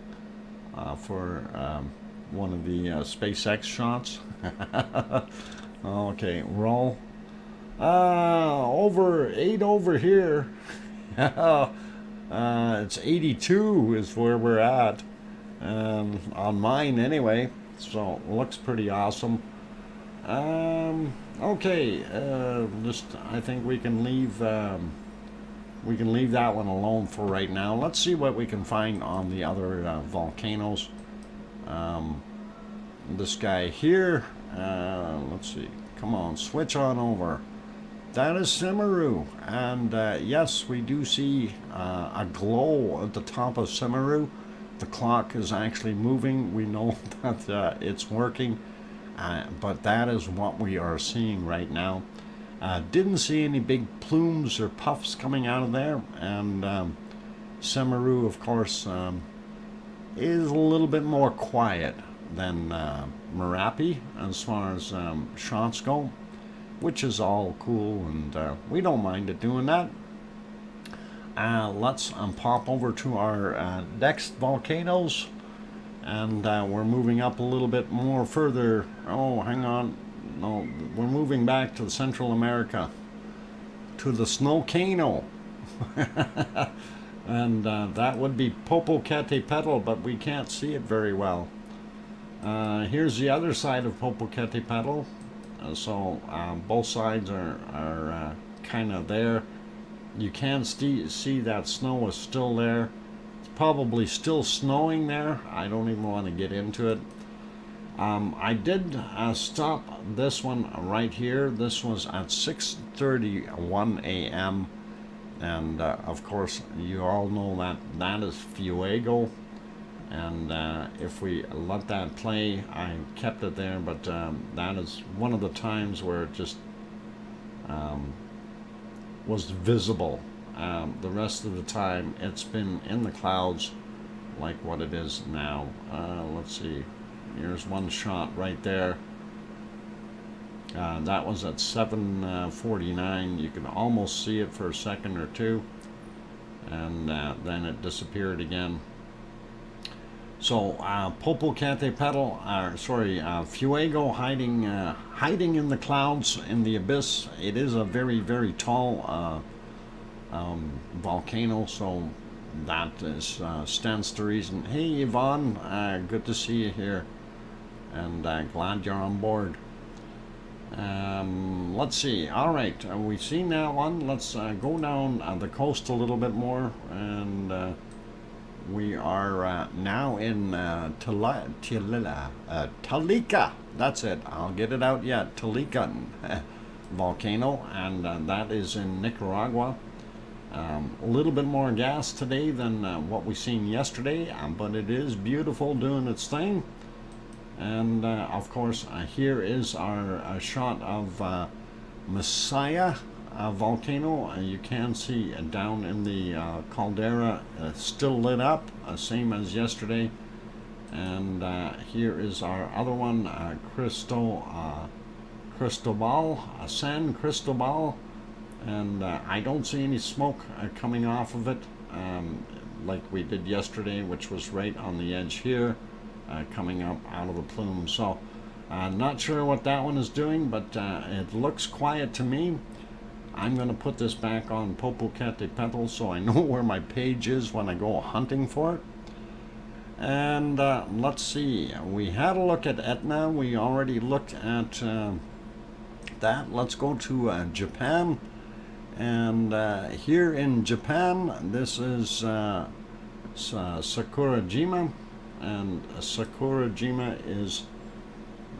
for one of the SpaceX shots. Okay, roll. Over 8 over here. It's 82 is where we're at, on mine anyway. So looks pretty awesome. Okay, just I think we can leave that one alone for right now. Let's see what we can find on the other volcanoes. This guy here, let's see, come on, switch on over. That is Semeru, and yes, we do see a glow at the top of Semeru. The clock is actually moving. We know that it's working, but that is what we are seeing right now. Didn't see any big plumes or puffs coming out of there, and Semeru, of course, is a little bit more quiet than Merapi as far as shots go, which is all cool, and we don't mind it doing that. Let's pop over to our next volcanoes, and we're moving up a little bit more further. Oh, hang on. No, we're moving back to Central America, to the Snowcano. And that would be Popocatépetl, but we can't see it very well. Here's the other side of Popocatépetl. So both sides are kind of there. You can see that snow is still there. It's probably still snowing there. I don't even want to get into it. I did stop this one right here. This was at 6:31 a.m. And of course, you all know that is Fuego. And if we let that play, I kept it there, but that is one of the times where it just was visible. The rest of the time, it's been in the clouds like what it is now. Let's see. Here's one shot right there. That was at 7:49. You can almost see it for a second or two, and then it disappeared again. So Popocatépetl, Fuego hiding in the clouds in the abyss. It is a very, very tall volcano, so that is stands to reason. Hey Yvonne, good to see you here, and glad you're on board. Let's see. All right, we've seen that one. Let's go down the coast a little bit more, and we are now in Talika. That's it. I'll get it out yet. Talika volcano, and that is in Nicaragua. A little bit more gas today than what we seen yesterday, but it is beautiful doing its thing. And of course, here is our shot of Messiah volcano. You can see down in the caldera still lit up, same as yesterday. And here is our other one, Cristobal, San Cristobal. And I don't see any smoke coming off of it like we did yesterday, which was right on the edge here, coming up out of the plume. So not sure what that one is doing, but it looks quiet to me. I'm going to put this back on Popocatépetl so I know where my page is when I go hunting for it. And let's see, we had a look at Etna. We already looked at that. Let's go to Japan. And here in Japan, this is Sakurajima, and Sakurajima is,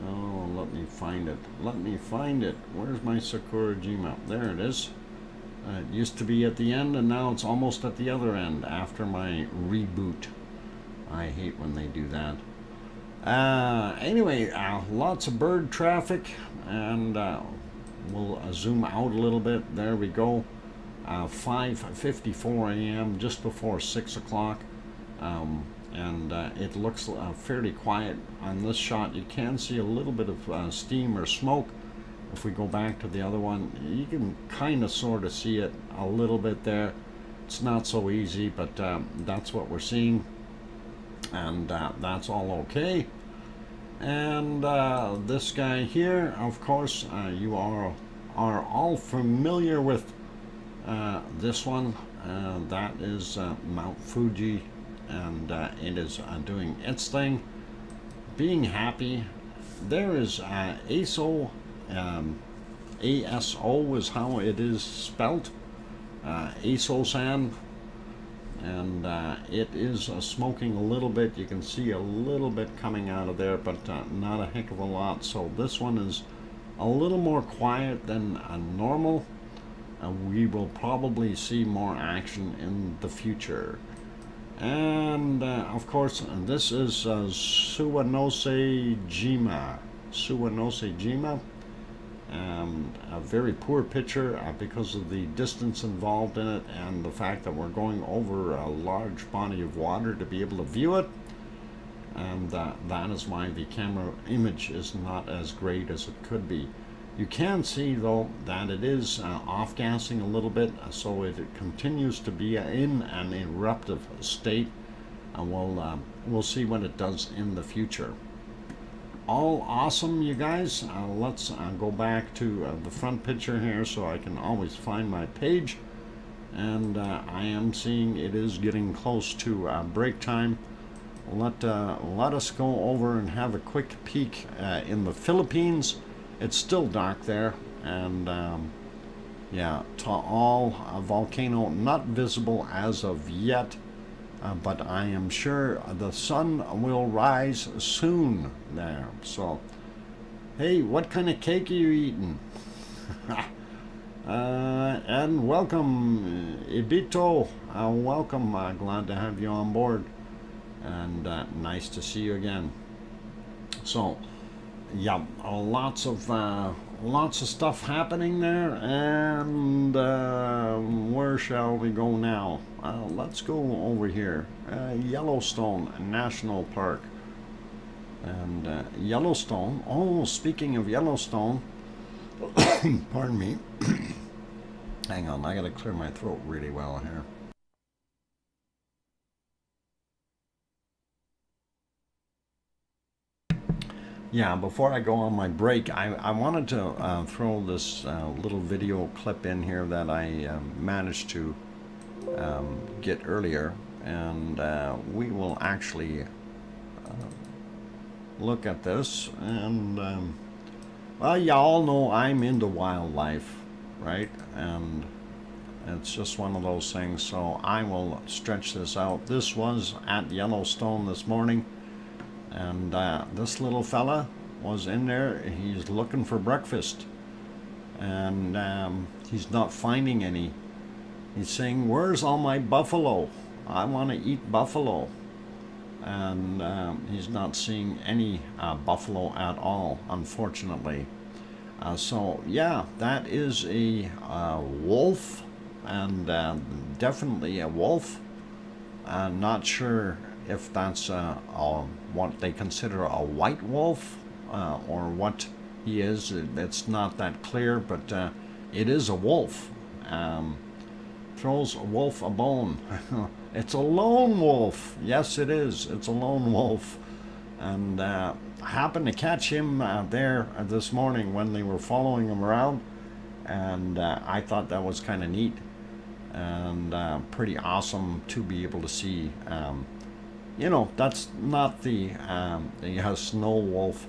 oh, let me find it. Where's my Sakurajima? There it is. It used to be at the end, and now it's almost at the other end after my reboot. I hate when they do that. Anyway, lots of bird traffic, and we'll zoom out a little bit. There we go. 5:54 a.m., just before 6 o'clock. And it looks fairly quiet on this shot. You can see a little bit of steam or smoke. If we go back to the other one, you can kind of sort of see it a little bit there. It's not so easy, but that's what we're seeing. And that's all okay. And this guy here, of course, you are all familiar with this one. That is Mount Fuji, and it is doing its thing, being happy. There is ASO, ASO is how it is spelt, ASO-san. And it is smoking a little bit. You can see a little bit coming out of there, but not a heck of a lot. So this one is a little more quiet than normal. We will probably see more action in the future. And of course, this is Suwanosejima. A very poor picture because of the distance involved in it and the fact that we're going over a large body of water to be able to view it. And that is why the camera image is not as great as it could be. You can see though that it is off-gassing a little bit, so it continues to be in an eruptive state, and we'll see what it does in the future. All awesome, you guys. Let's go back to the front picture here so I can always find my page. And I am seeing it is getting close to break time. Let us go over and have a quick peek in the Philippines. It's still dark there, and yeah, Taal volcano not visible as of yet. But I am sure the sun will rise soon there. So, hey, what kind of cake are you eating? And welcome, Ibito. Welcome. Glad to have you on board. And nice to see you again. So, yeah, lots of stuff happening there. And where shall we go now? Let's go over here. Yellowstone National Park. And Yellowstone. Oh, speaking of Yellowstone, pardon me. Hang on, I gotta clear my throat really well here. Yeah, before I go on my break, I wanted to throw this little video clip in here that I managed to get earlier, and we will actually look at this. And well, y'all know I'm into wildlife, right? And It's just one of those things. So I will stretch this out. This was at Yellowstone this morning, and this little fella was in there. He's looking for breakfast, and he's not finding any. He's saying, "Where's all my buffalo? I want to eat buffalo." And he's not seeing any buffalo at all, unfortunately. So yeah, that is a wolf, and definitely a wolf. Not sure if that's what they consider a white wolf or what he is. It's not that clear, but it is a wolf. Throws a wolf a bone. It's a lone wolf. Yes, it is. It's a lone wolf. And I happened to catch him there this morning when they were following him around. And I thought that was kind of neat and pretty awesome to be able to see. You know, that's not the snow wolf.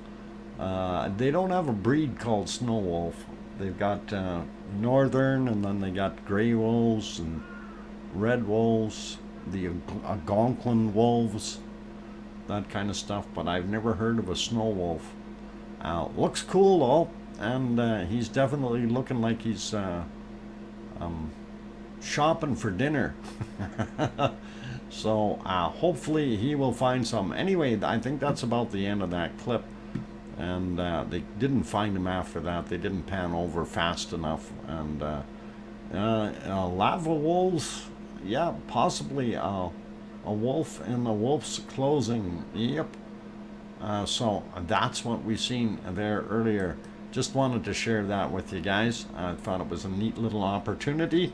They don't have a breed called snow wolf. They've got northern, and then they got gray wolves and red wolves, the Algonquin wolves, that kind of stuff. But I've never heard of a snow wolf. Looks cool though, and he's definitely looking like he's shopping for dinner. So hopefully he will find some. Anyway, I think that's about the end of that clip. And they didn't find him after that. They didn't pan over fast enough. And lava wolves, yeah, possibly a wolf in the wolf's clothing. Yep. So that's what we seen there earlier. Just wanted to share that with you guys. I thought it was a neat little opportunity.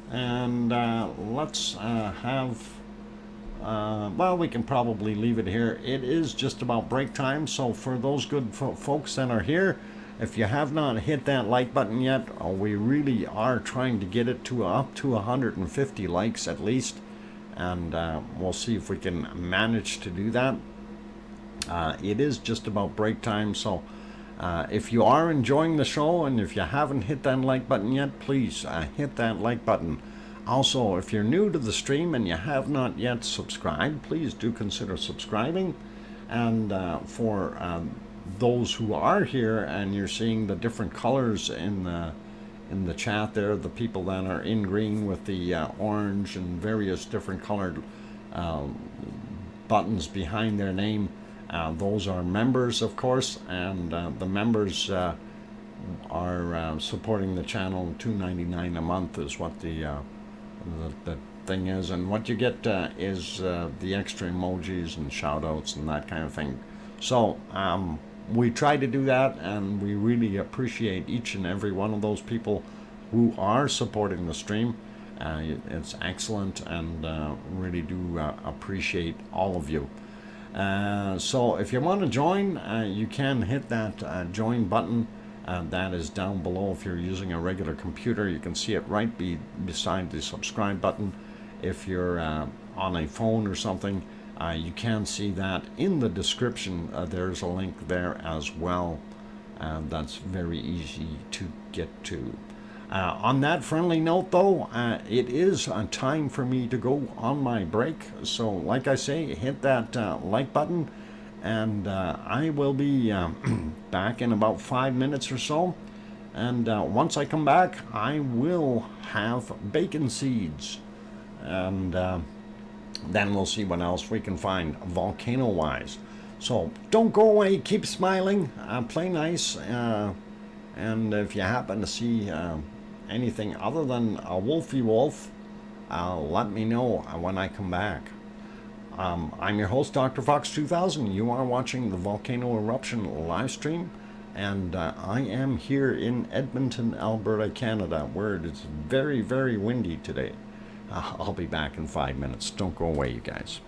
And let's have... well, we can probably leave it here. It is just about break time, so for those good folks that are here, if you have not hit that like button yet, we really are trying to get it to up to 150 likes at least, and we'll see if we can manage to do that. It is just about break time, so if you are enjoying the show and if you haven't hit that like button yet, please hit that like button. Also, if you're new to the stream and you have not yet subscribed, please do consider subscribing. And for those who are here and you're seeing the different colors in the chat there, the people that are in green with the orange and various different colored buttons behind their name, those are members, of course, and the members are supporting the channel. $2.99 a month is what the thing is, and what you get is the extra emojis and shout outs and that kind of thing. So we try to do that, and we really appreciate each and every one of those people who are supporting the stream. It's excellent, and really do appreciate all of you. So if you want to join, you can hit that join button. That is down below. If you're using a regular computer, you can see it right beside the subscribe button. If you're on a phone or something, you can see that in the description. There's a link there as well. That's very easy to get to. On that friendly note, though, it is time for me to go on my break. So like I say, hit that like button. And I will be back in about 5 minutes or so. And once I come back, I will have bacon seeds. And then we'll see what else we can find volcano-wise. So don't go away, keep smiling, play nice. And if you happen to see anything other than a wolfy wolf, let me know when I come back. I'm your host, DrFox2000. You are watching the Volcano Eruption live stream, and I am here in Edmonton, Alberta, Canada, where it is very, very windy today. I'll be back in 5 minutes. Don't go away, you guys.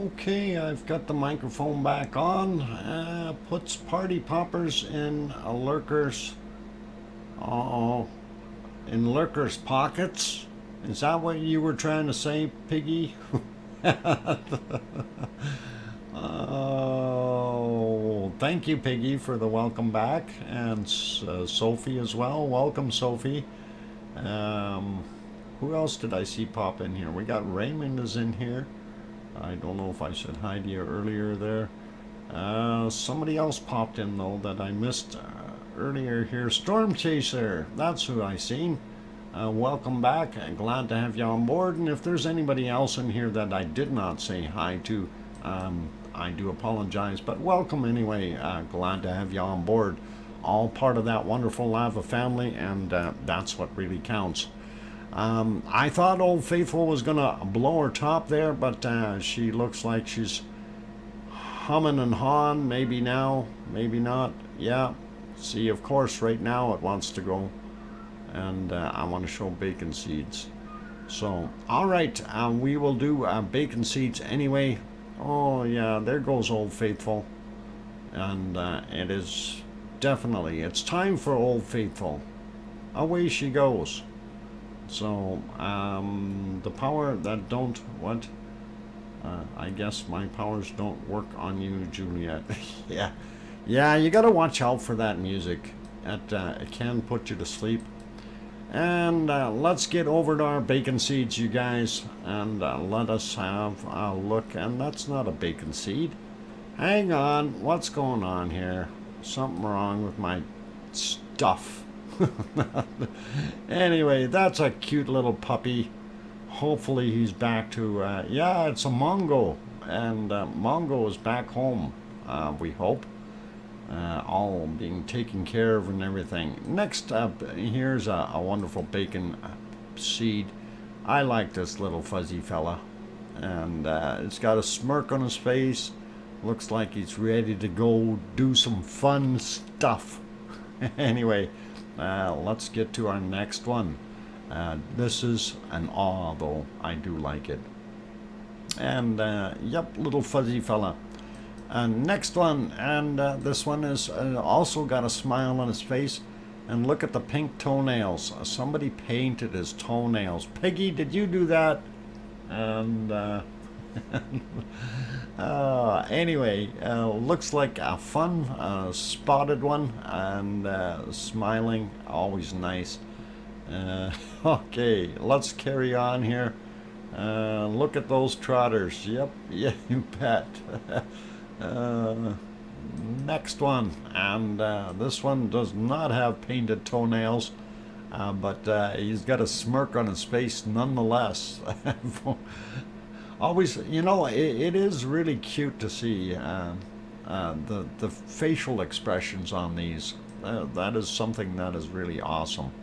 Okay, I've got the microphone back on. Puts party poppers in lurkers. In lurkers' pockets. Is that what you were trying to say, Piggy? Oh, thank you, Piggy, for the welcome back, and Sophie as well. Welcome, Sophie. Who else did I see pop in here? We got Raymond is in here. I don't know if I said hi to you earlier there. Somebody else popped in though that I missed earlier here. Storm Chaser, that's who I seen. Welcome back. Glad to have you on board. And if there's anybody else in here that I did not say hi to, I do apologize. But welcome anyway. Glad to have you on board. All part of that wonderful lava family, and that's what really counts. I thought Old Faithful was gonna blow her top there, but she looks like she's humming and hawing. Maybe now, maybe not. Yeah, see, of course, right now it wants to go, and I want to show bacon seeds. So, all right, we will do bacon seeds anyway. Oh yeah, there goes Old Faithful, and it is definitely, it's time for Old Faithful. Away she goes. So, the power that don't, what? I guess my powers don't work on you, Juliet. Yeah. Yeah, you gotta watch out for that music. It can put you to sleep. And let's get over to our bacon seeds, you guys. And let us have a look. And that's not a bacon seed. Hang on. What's going on here? Something wrong with my stuff. Anyway, that's a cute little puppy. Hopefully he's back to yeah, it's a Mongo, and Mongo is back home, we hope, all being taken care of and everything. Next up, here's a wonderful bacon seed. I like this little fuzzy fella, and it's got a smirk on his face. Looks like he's ready to go do some fun stuff. Anyway, let's get to our next one. This is an awe, though. I do like it. And, yep, little fuzzy fella. Next one, and this one is also got a smile on his face. And look at the pink toenails. Somebody painted his toenails. Peggy, did you do that? And, anyway, looks like a fun spotted one, and smiling, always nice. Okay, let's carry on here. Look at those trotters. Yep, yeah, you bet. Next one, and this one does not have painted toenails, but he's got a smirk on his face nonetheless. Always, you know, it is really cute to see the facial expressions on these. That is something that is really awesome.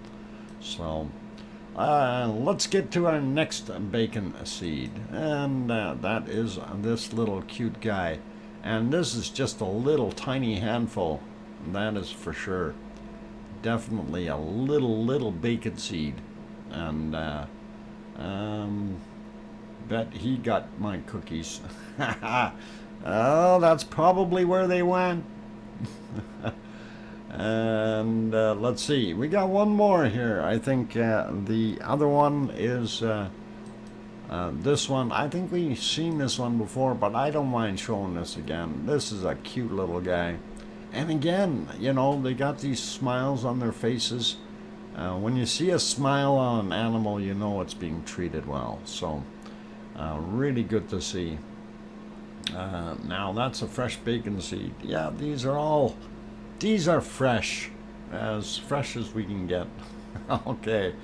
So, let's get to our next bacon seed, and that is this little cute guy. And this is just a little tiny handful, that is for sure. Definitely a little bacon seed, and bet he got my cookies. Oh, that's probably where they went. And let's see, we got one more here. I think the other one is this one. I think we've seen this one before, but I don't mind showing this again. This is a cute little guy, and again, you know, they got these smiles on their faces. When you see a smile on an animal, you know it's being treated well. So really good to see. Now that's a fresh bacon seed. Yeah, these are fresh as we can get. Okay.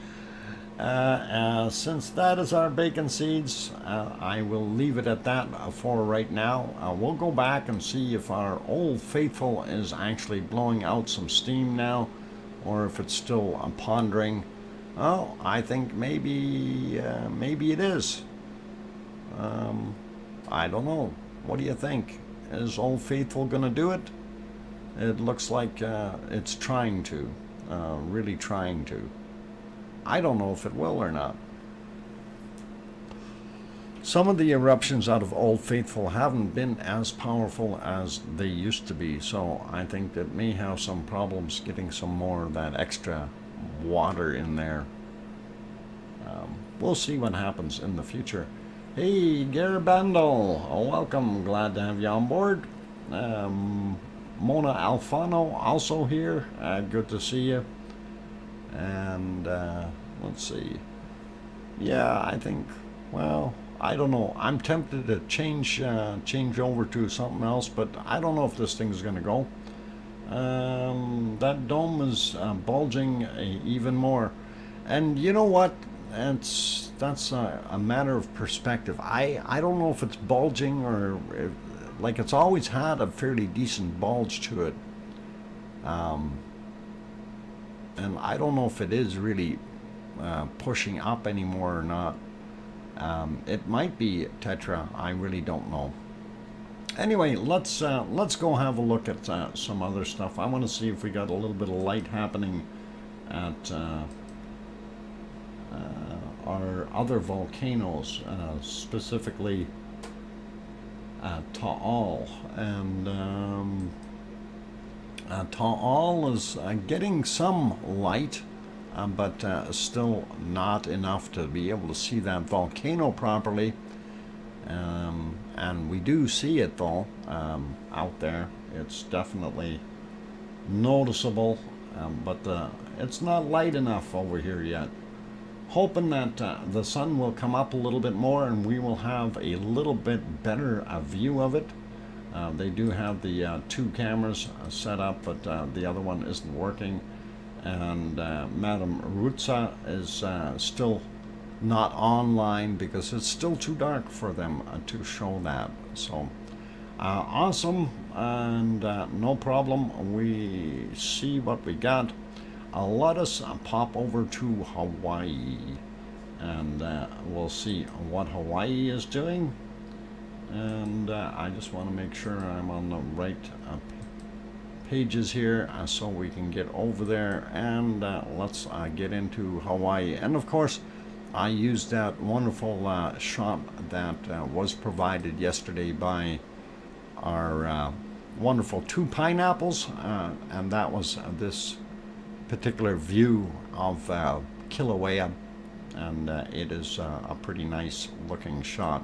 Since that is our bacon seeds, I will leave it at that for right now. We'll go back and see if our Old Faithful is actually blowing out some steam now, or if it's still pondering. Oh, I think maybe it is. I don't know. What do you think? Is Old Faithful gonna do it? It looks like it's trying to, really trying to. I don't know if it will or not. some of the eruptions out of Old Faithful haven't been as powerful as they used to be, so I think that may have some problems getting some more of that extra water in there. We'll see what happens in the future. Hey, Garabando, welcome. Glad to have you on board. Mona Alfano also here. Good to see you. And let's see. Yeah, I think, well, I don't know. I'm tempted to change over to something else, but I don't know if this thing's going to go. That dome is bulging even more. And you know what? That's a matter of perspective. I don't know if it's bulging or if, like, it's always had a fairly decent bulge to it. And I don't know if it is really pushing up anymore or not. It might be tetra. I really don't know. Anyway, let's go have a look at some other stuff. I want to see if we got a little bit of light happening at our other volcanoes, specifically Taal. And Taal is getting some light, but still not enough to be able to see that volcano properly. And we do see it though, out there. It's definitely noticeable, but it's not light enough over here yet. Hoping that the sun will come up a little bit more and we will have a little bit better view of it. They do have the two cameras set up, but the other one isn't working. And Madam Rutsa is still not online because it's still too dark for them to show that. So awesome, and no problem. We see what we got. Let us pop over to Hawaii, and we'll see what Hawaii is doing. And I just want to make sure I'm on the right pages here so we can get over there, and let's get into Hawaii. And of course, I used that wonderful shot that was provided yesterday by our wonderful two pineapples, and that was this particular view of Kilauea, and it is a pretty nice looking shot.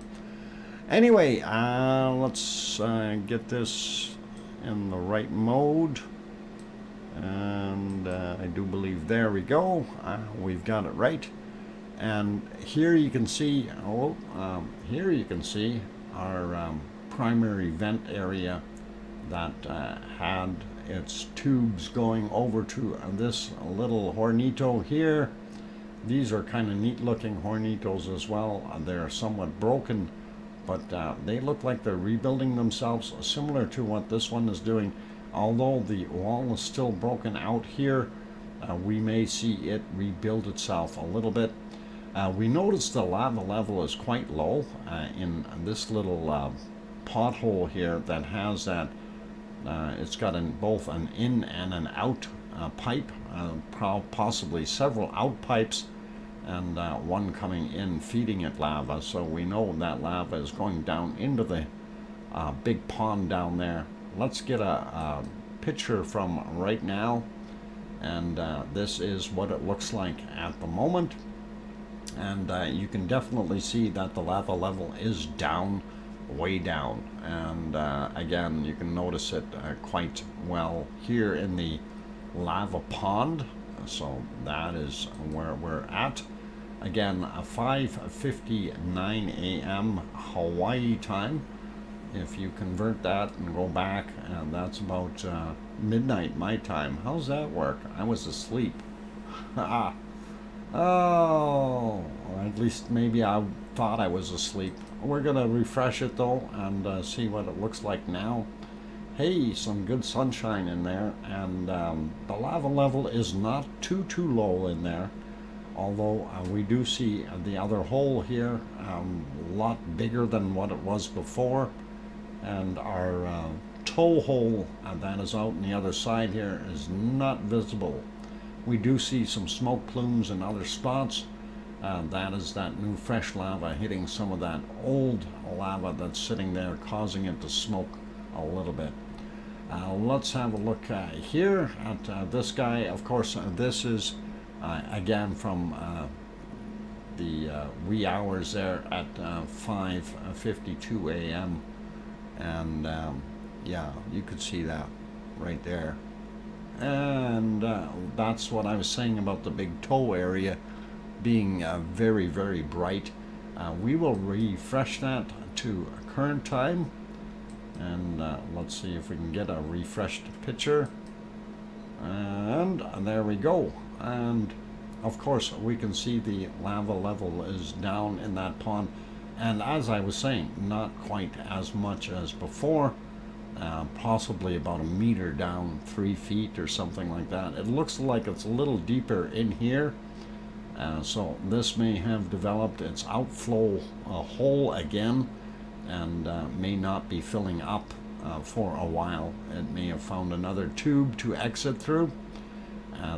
Anyway, let's get this in the right mode, and I do believe there we go. We've got it right. And here you can see, here you can see our primary vent area that had its tubes going over to this little hornito here. These are kind of neat looking hornitos as well. They're somewhat broken, but they look like they're rebuilding themselves, similar to what this one is doing. Although the wall is still broken out here, we may see it rebuild itself a little bit. We notice the lava level is quite low in this little pothole here that has that. It's got both an in and an out pipe, possibly several out pipes, and one coming in feeding it lava. So we know that lava is going down into the big pond down there. Let's get a picture from right now, and this is what it looks like at the moment. And you can definitely see that the lava level is down, way down. And again, you can notice it quite well here in the lava pond. So that is where we're at. Again, 5:59 a.m. Hawaii time. If you convert that and go back, and that's about midnight my time. How's that work? I was asleep. Oh, or at least maybe I thought I was asleep. We're gonna refresh it though and see what it looks like now. Hey, some good sunshine in there, and the lava level is not too low in there, although we do see the other hole here a lot bigger than what it was before, and our toe hole that is out on the other side here is not visible. We do see some smoke plumes in other spots, That is that new fresh lava hitting some of that old lava that's sitting there, causing it to smoke a little bit. Let's have a look here at this guy. Of course, this is again from the wee hours there at 5:52 a.m. and yeah, you could see that right there. And that's what I was saying about the big toe area being very, very bright. We will refresh that to current time, and let's see if we can get a refreshed picture. And there we go. And of course we can see the lava level is down in that pond, and as I was saying, not quite as much as before. Possibly about a meter down, 3 feet or something like that. It looks like it's a little deeper in here, so this may have developed its outflow hole again, and may not be filling up for a while. It may have found another tube to exit through.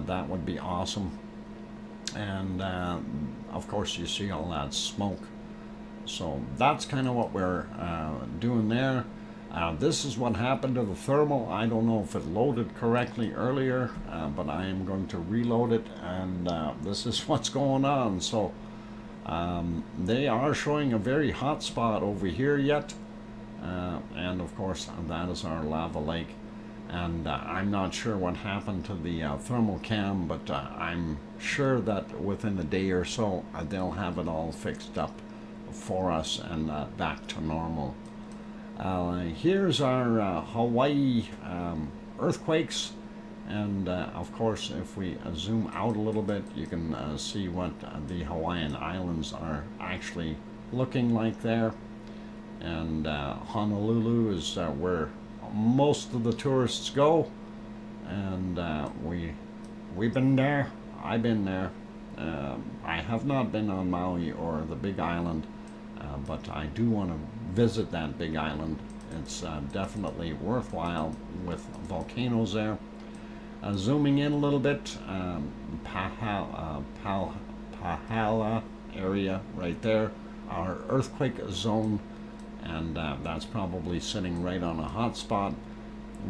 That would be awesome. And of course you see all that smoke. So that's kind of what we're doing there. This is what happened to the thermal. I don't know if it loaded correctly earlier, but I am going to reload it, and this is what's going on. So they are showing a very hot spot over here yet, and of course that is our lava lake. And I'm not sure what happened to the thermal cam, but I'm sure that within a day or so they'll have it all fixed up for us and back to normal. Here's our Hawaii earthquakes, and of course if we zoom out a little bit, you can see what the Hawaiian Islands are actually looking like there. And Honolulu is where most of the tourists go, and we've been there. I've been there. I have not been on Maui or the Big Island, but I do want to visit that Big Island. It's definitely worthwhile with volcanoes there. Zooming in a little bit, Pahala area right there, our earthquake zone, and that's probably sitting right on a hot spot.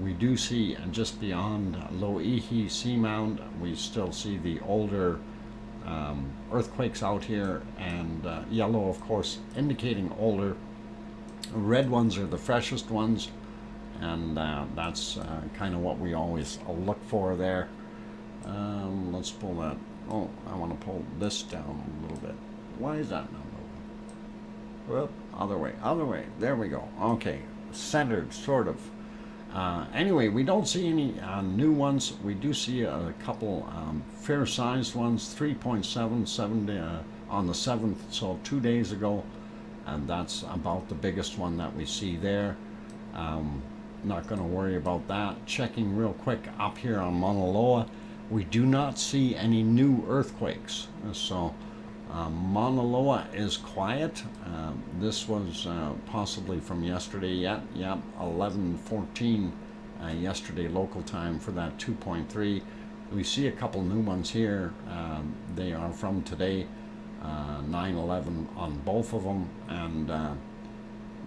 We do see, and just beyond Loihi Seamound, we still see the older earthquakes out here, and yellow of course indicating older. Red ones are the freshest ones, and that's kind of what we always look for there. Let's pull that. Oh, I want to pull this down a little bit. Why is that not moving? Well, other way. There we go. Okay, centered, sort of. Anyway, we don't see any new ones. We do see a couple fair-sized ones, 3.77 on the 7th, so 2 days ago, and that's about the biggest one that we see there. Not going to worry about that. Checking real quick up here on Mauna Loa, we do not see any new earthquakes, so Mauna Loa is quiet. This was possibly from yesterday yet. Yep, 11:14 yesterday local time for that 2.3. We see a couple new ones here. They are from today, 9/11 on both of them, and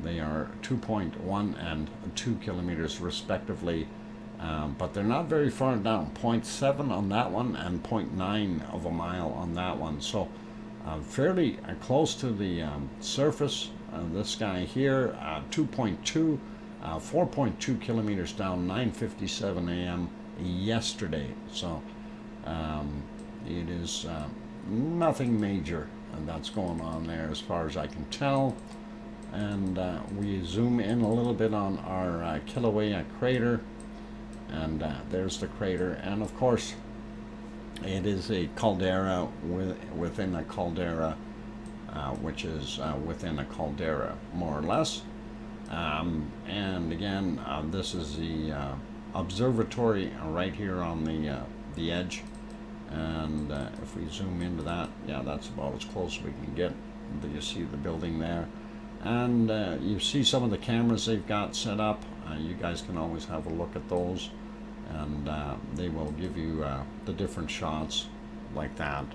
they are 2.1 and 2 kilometers respectively. But they're not very far down, 0.7 on that one and 0.9 of a mile on that one. So fairly close to the surface. This guy here, 2.2, 4.2 kilometers down, 9:57 a.m. yesterday. So it is nothing major that's going on there as far as I can tell. And we zoom in a little bit on our Kilauea crater, and there's the crater, and of course it is a caldera within a caldera, which is within a caldera, more or less. And again, this is the observatory right here on the edge. And if we zoom into that, yeah, that's about as close as we can get. You see the building there. And you see some of the cameras they've got set up. You guys can always have a look at those, and they will give you the different shots like that.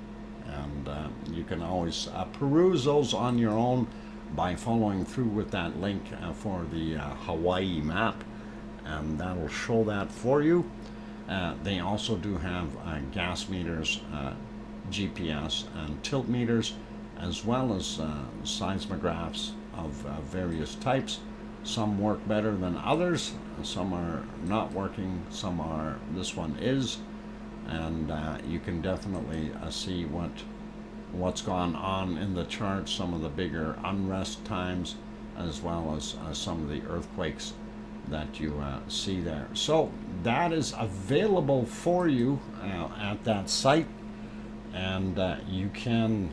And you can always peruse those on your own by following through with that link for the Hawaii map, and that'll show that for you. They also do have gas meters, GPS, and tilt meters, as well as seismographs of various types. Some work better than others, some are not working, some are, this one is, and you can definitely see what's gone on in the chart, some of the bigger unrest times, as well as some of the earthquakes that you see there. So that is available for you at that site, and you can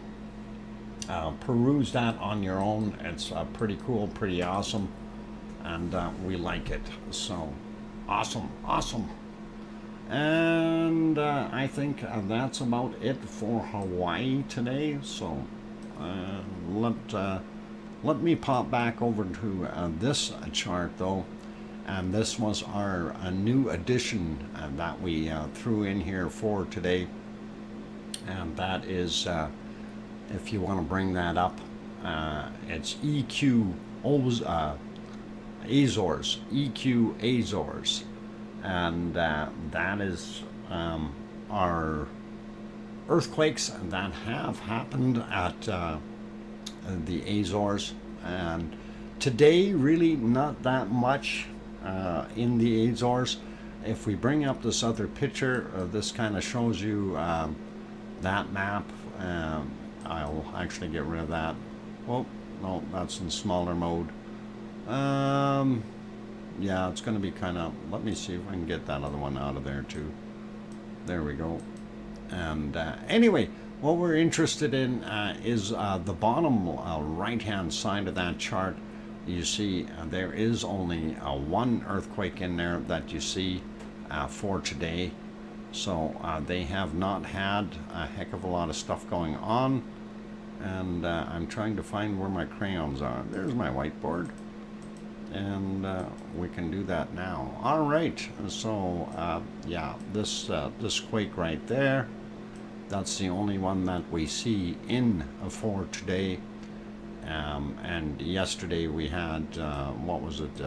peruse that on your own. It's pretty cool, pretty awesome, and we like it. So awesome. And I think that's about it for Hawaii today. So let me pop back over to this chart though, and this was our new addition that we threw in here for today, and that is if you want to bring that up, it's Azores, Azores, and that is our earthquakes that have happened at the Azores. And today, really not that much in the Azores. If we bring up this other picture, this kind of shows you that map. I'll actually get rid of that. Oh, no, that's in smaller mode. Yeah, it's going to be kind of, let me see if I can get that other one out of there too. There we go. And anyway, what we're interested in is the bottom right hand side of that chart. You see there is only one earthquake in there that you see for today. So they have not had a heck of a lot of stuff going on. And I'm trying to find where my crayons are. There's my whiteboard. And we can do that now. All right, so yeah, this quake right there, that's the only one that we see in for today. And yesterday we had what was it,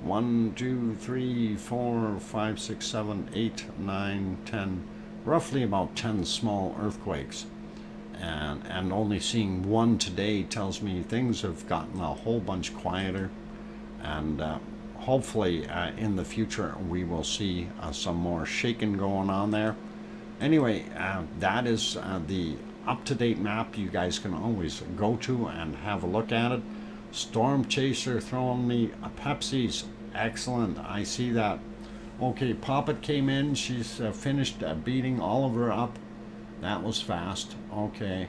1 2 3 4 5 6 7 8 9 10, roughly about 10 small earthquakes. And only seeing one today tells me things have gotten a whole bunch quieter, and hopefully in the future we will see some more shaking going on there. Anyway, that is the up-to-date map. You guys can always go to and have a look at it. Storm Chaser throwing me a Pepsi's. Excellent, I see that. Okay, Poppet came in. She's finished beating Oliver up. That was fast. Okay.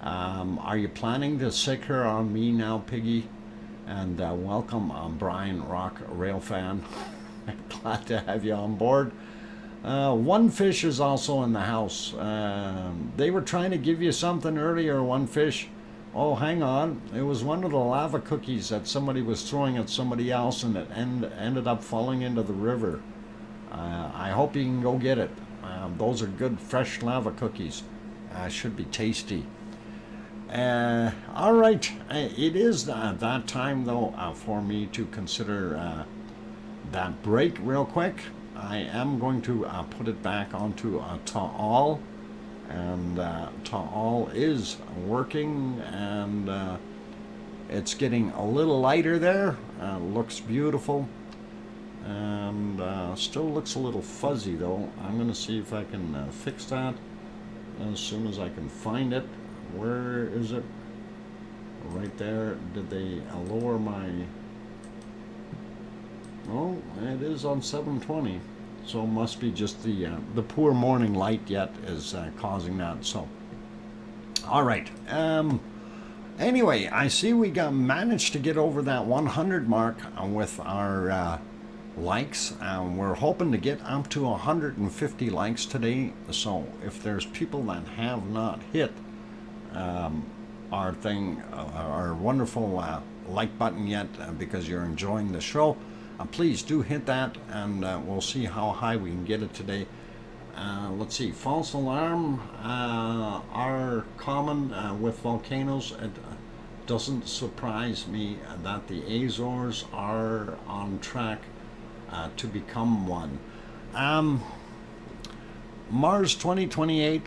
Are you planning to sick her on me now, Piggy? And welcome, Brian Rock Railfan. Glad to have you on board. One Fish is also in the house. They were trying to give you something earlier, One Fish. Oh, hang on. It was one of the lava cookies that somebody was throwing at somebody else, and it ended up falling into the river. I hope you can go get it. Those are good fresh lava cookies. Should be tasty. All right, it is that time though for me to consider that break real quick. I am going to put it back onto Ta'al, and Ta'al is working, and it's getting a little lighter there. Looks beautiful. And still looks a little fuzzy though. I'm going to see if I can fix that as soon as I can find it. Where is it? Right there. Did they lower my... Oh, it is on 720. So it must be just the poor morning light yet is causing that. So, all right. Anyway, I see we managed to get over that 100 mark with our... likes. We're hoping to get up to 150 likes today. So if there's people that have not hit our thing, our wonderful like button yet, because you're enjoying the show, please do hit that, and we'll see how high we can get it today. Let's see, false alarm are common with volcanoes. It doesn't surprise me that the Azores are on track to become one. Mars 2028.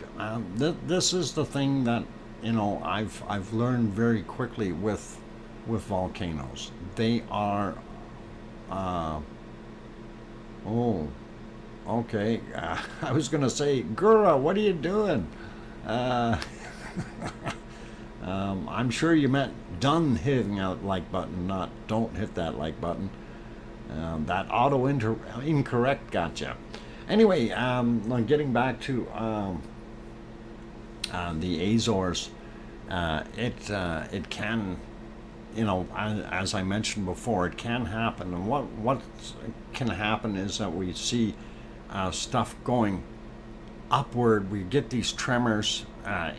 This is the thing that I've learned very quickly with volcanoes. They are. Oh, okay. I was gonna say, Gura, what are you doing? Uh, I'm sure you meant done hitting that like button, not don't hit that like button. That auto incorrect gotcha. Anyway, getting back to the Azores, it can, as I mentioned before, it can happen. And what can happen is that we see stuff going upward. We get these tremors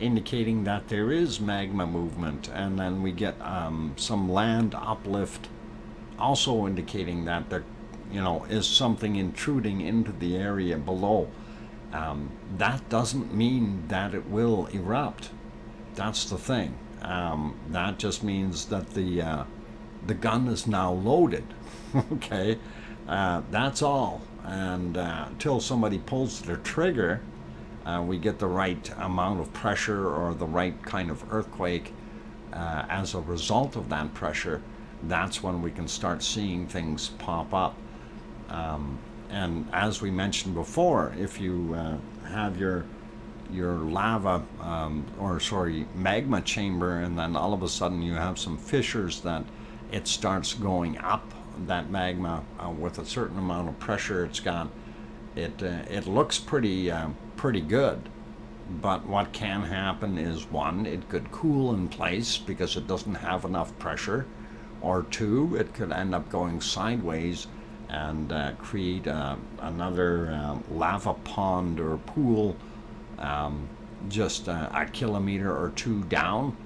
indicating that there is magma movement, and then we get some land uplift, also indicating that there, is something intruding into the area below. That doesn't mean that it will erupt. That's the thing. That just means that the gun is now loaded. Okay, that's all. And until somebody pulls the trigger, we get the right amount of pressure or the right kind of earthquake as a result of that pressure. That's when we can start seeing things pop up. And as we mentioned before, if you have your lava magma chamber, and then all of a sudden you have some fissures that it starts going up, that magma with a certain amount of pressure it's got, it looks pretty good. But what can happen is, one, it could cool in place because it doesn't have enough pressure, or two, it could end up going sideways and create another lava pond or pool just a kilometer or two down,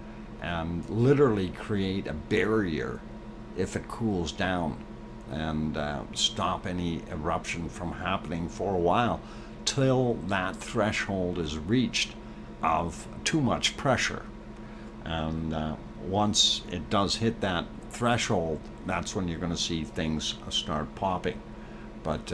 and literally create a barrier if it cools down, and stop any eruption from happening for a while till that threshold is reached of too much pressure. And once it does hit that threshold, that's when you're going to see things start popping. But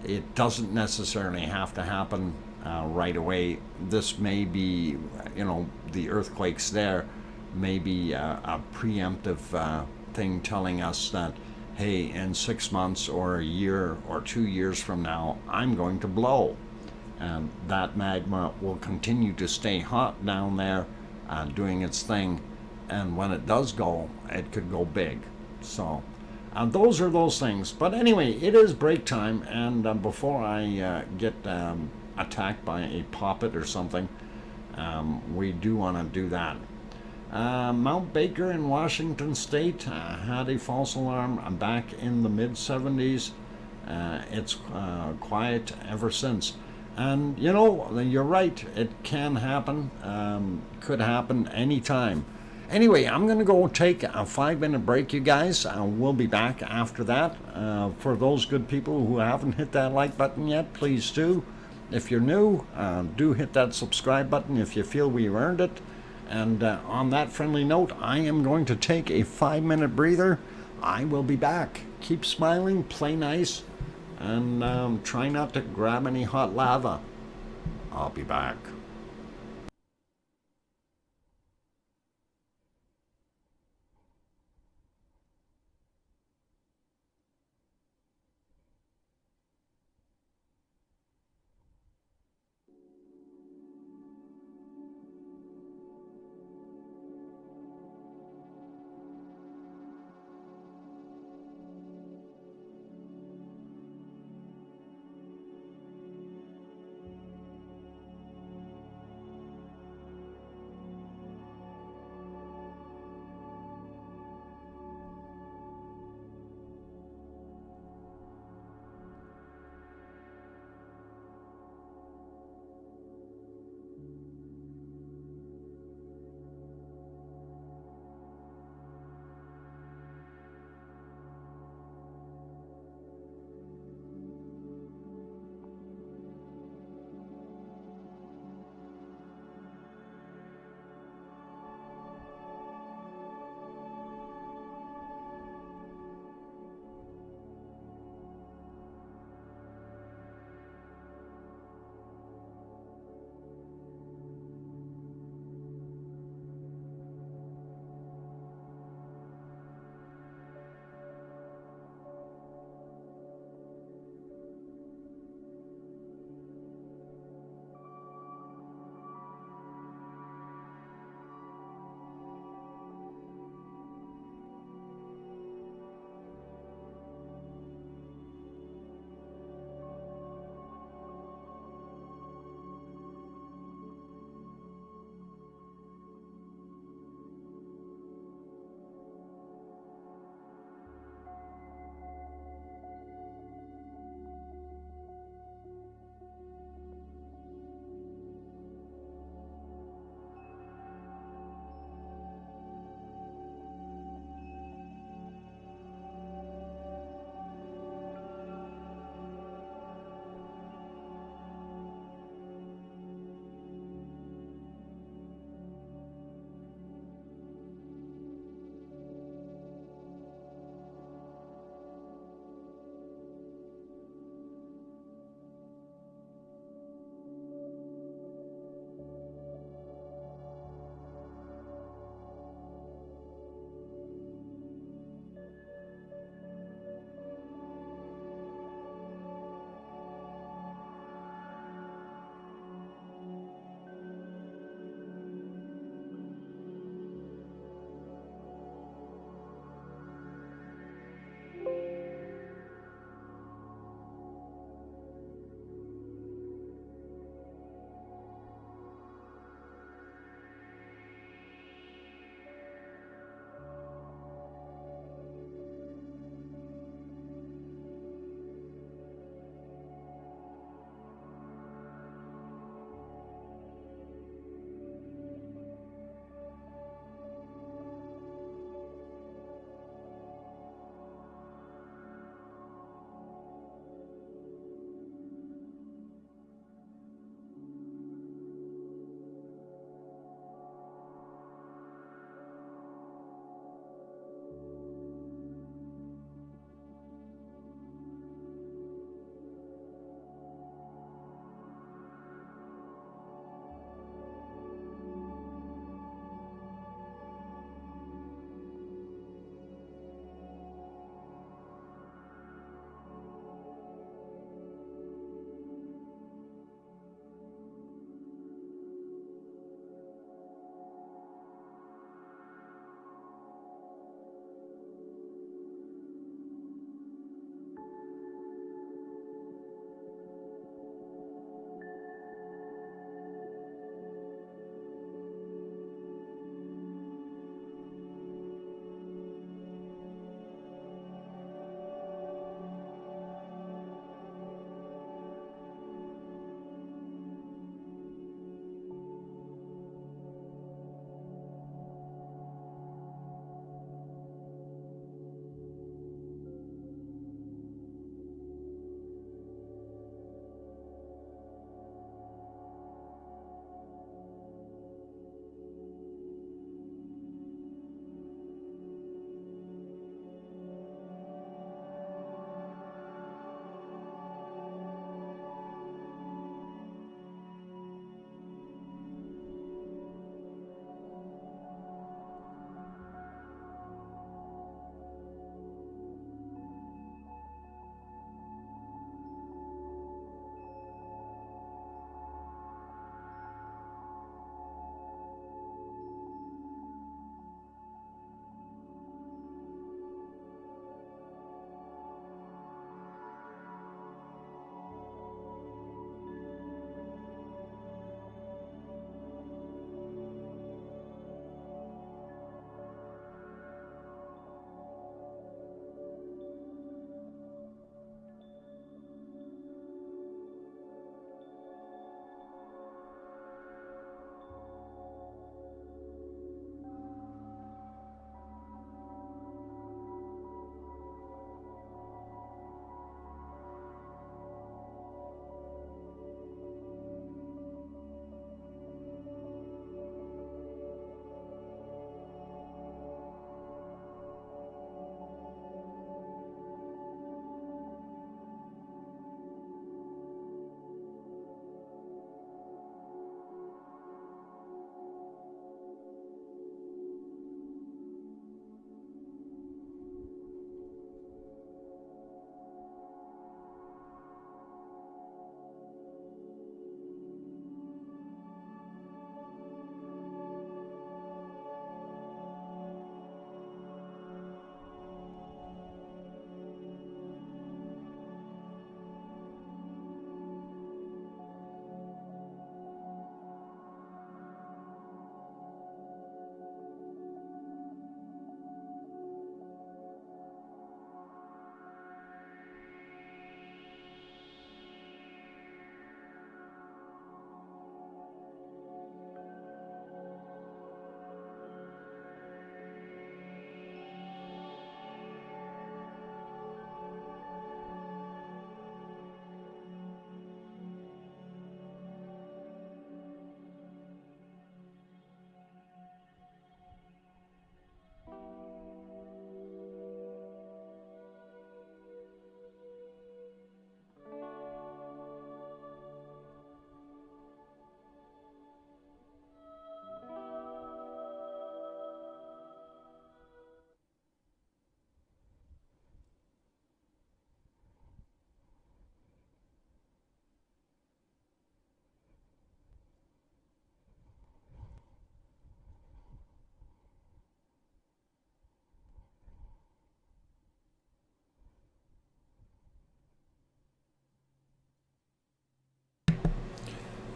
it doesn't necessarily have to happen right away. This may be, the earthquakes there may be a preemptive thing telling us that, hey, in 6 months or a year or 2 years from now, I'm going to blow. And that magma will continue to stay hot down there, doing its thing. And when it does go, it could go big. So those are those things. But anyway, it is break time. And before I get attacked by a poppet or something, we do want to do that. Mount Baker in Washington State had a false alarm back in the mid-70s. It's quiet ever since. And, you're right. It can happen. Could happen anytime. Anyway, I'm going to go take a 5-minute break, you guys. We'll be back after that. For those good people who haven't hit that like button yet, please do. If you're new, do hit that subscribe button if you feel we've earned it. And on that friendly note, I am going to take a 5-minute breather. I will be back. Keep smiling, play nice, and try not to grab any hot lava. I'll be back.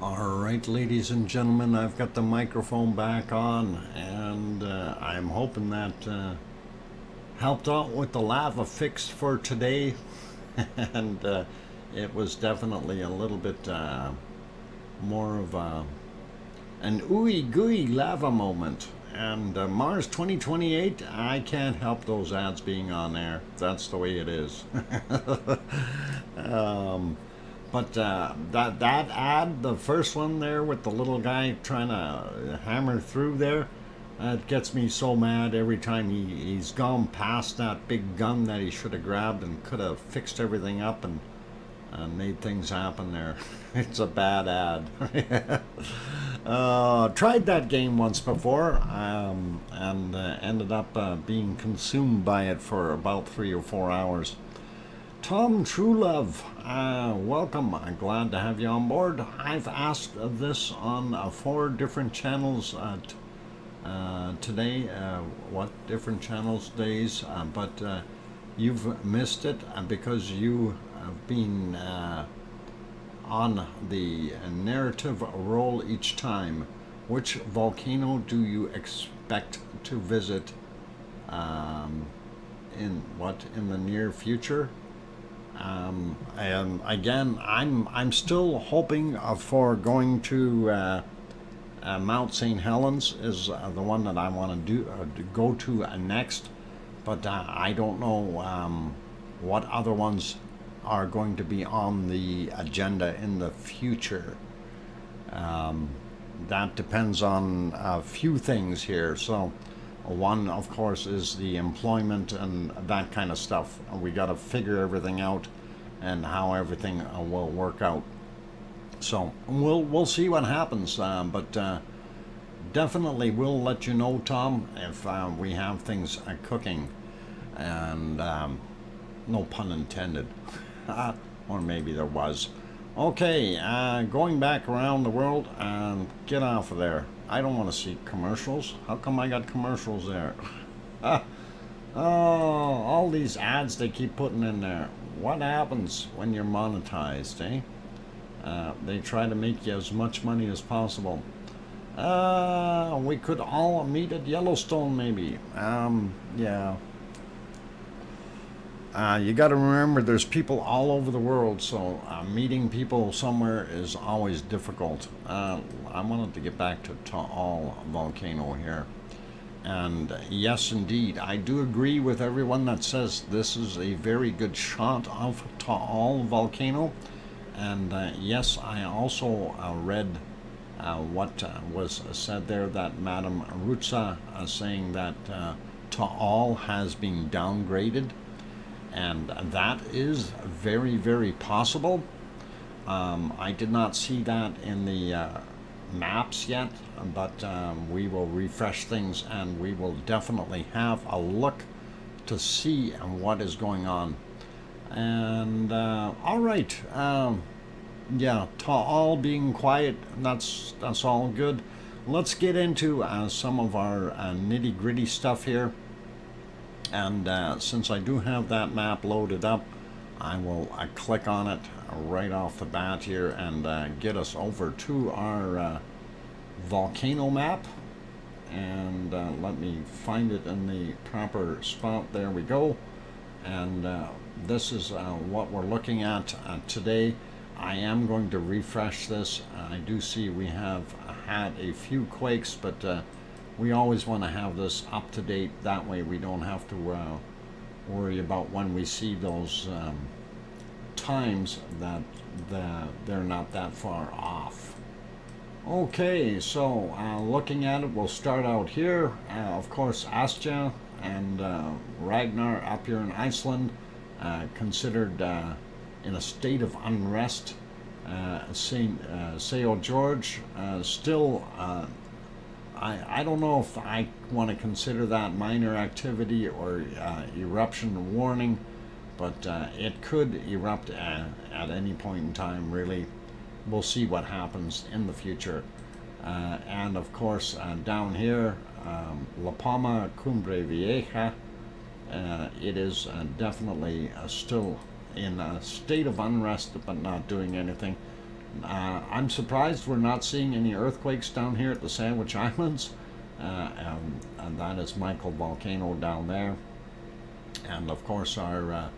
All right, ladies and gentlemen, I've got the microphone back on, and I'm hoping that helped out with the lava fix for today. And it was definitely a little bit more of an ooey gooey lava moment. And Mars 2028, I can't help those ads being on there. That's the way it is. But that ad, the first one there with the little guy trying to hammer through there, that gets me so mad every time he's gone past that big gun that he should have grabbed and could have fixed everything up and made things happen there. It's a bad ad. Tried that game once before and ended up being consumed by it for about 3 or 4 hours. Tom Truelove, welcome. I'm glad to have you on board. I've asked this on 4 different channels today. What different channels days? But you've missed it because you have been on the narrative role each time. Which volcano do you expect to visit in the near future? And again, I'm still hoping for going to Mount St. Helens is the one that I want to go to next, but I don't know what other ones are going to be on the agenda in the future. That depends on a few things here. So one, of course, is the employment and that kind of stuff. We got to figure everything out and how everything will work out. So we'll see what happens. But definitely we'll let you know, Tom, if we have things cooking. And no pun intended. Or maybe there was. Okay, going back around the world, get off of there. I don't want to see commercials. How come I got commercials there? Oh, all these ads they keep putting in there. What happens when you're monetized, eh? They try to make you as much money as possible. We could all meet at Yellowstone, maybe. Yeah. You got to remember there's people all over the world, so meeting people somewhere is always difficult. I wanted to get back to Taal volcano here. And yes, indeed, I do agree with everyone that says this is a very good shot of Taal volcano. And yes, I also read what was said there, that Madame Rutsa saying that Taal has been downgraded. And that is very, very possible. I did not see that in the maps yet, but we will refresh things and we will definitely have a look to see what is going on. And all right, yeah, Taal being quiet, that's all good. Let's get into some of our nitty-gritty stuff here. And since I do have that map loaded up, I will click on it right off the bat here and get us over to our volcano map. And let me find it in the proper spot. There we go. And this is what we're looking at today. I am going to refresh this. I do see we have had a few quakes, but we always want to have this up to date. That way we don't have to worry about when we see those times that they're not that far off. Okay, so looking at it, we'll start out here. Of course, Astja and Ragnar up here in Iceland, considered in a state of unrest. St. George, still I don't know if I want to consider that minor activity or eruption warning, but it could erupt at any point in time, really. We'll see what happens in the future. And of course, down here, La Palma, Cumbre Vieja, it is definitely still in a state of unrest, but not doing anything. I'm surprised we're not seeing any earthquakes down here at the Sandwich Islands, and that is Michael Volcano down there. And of course our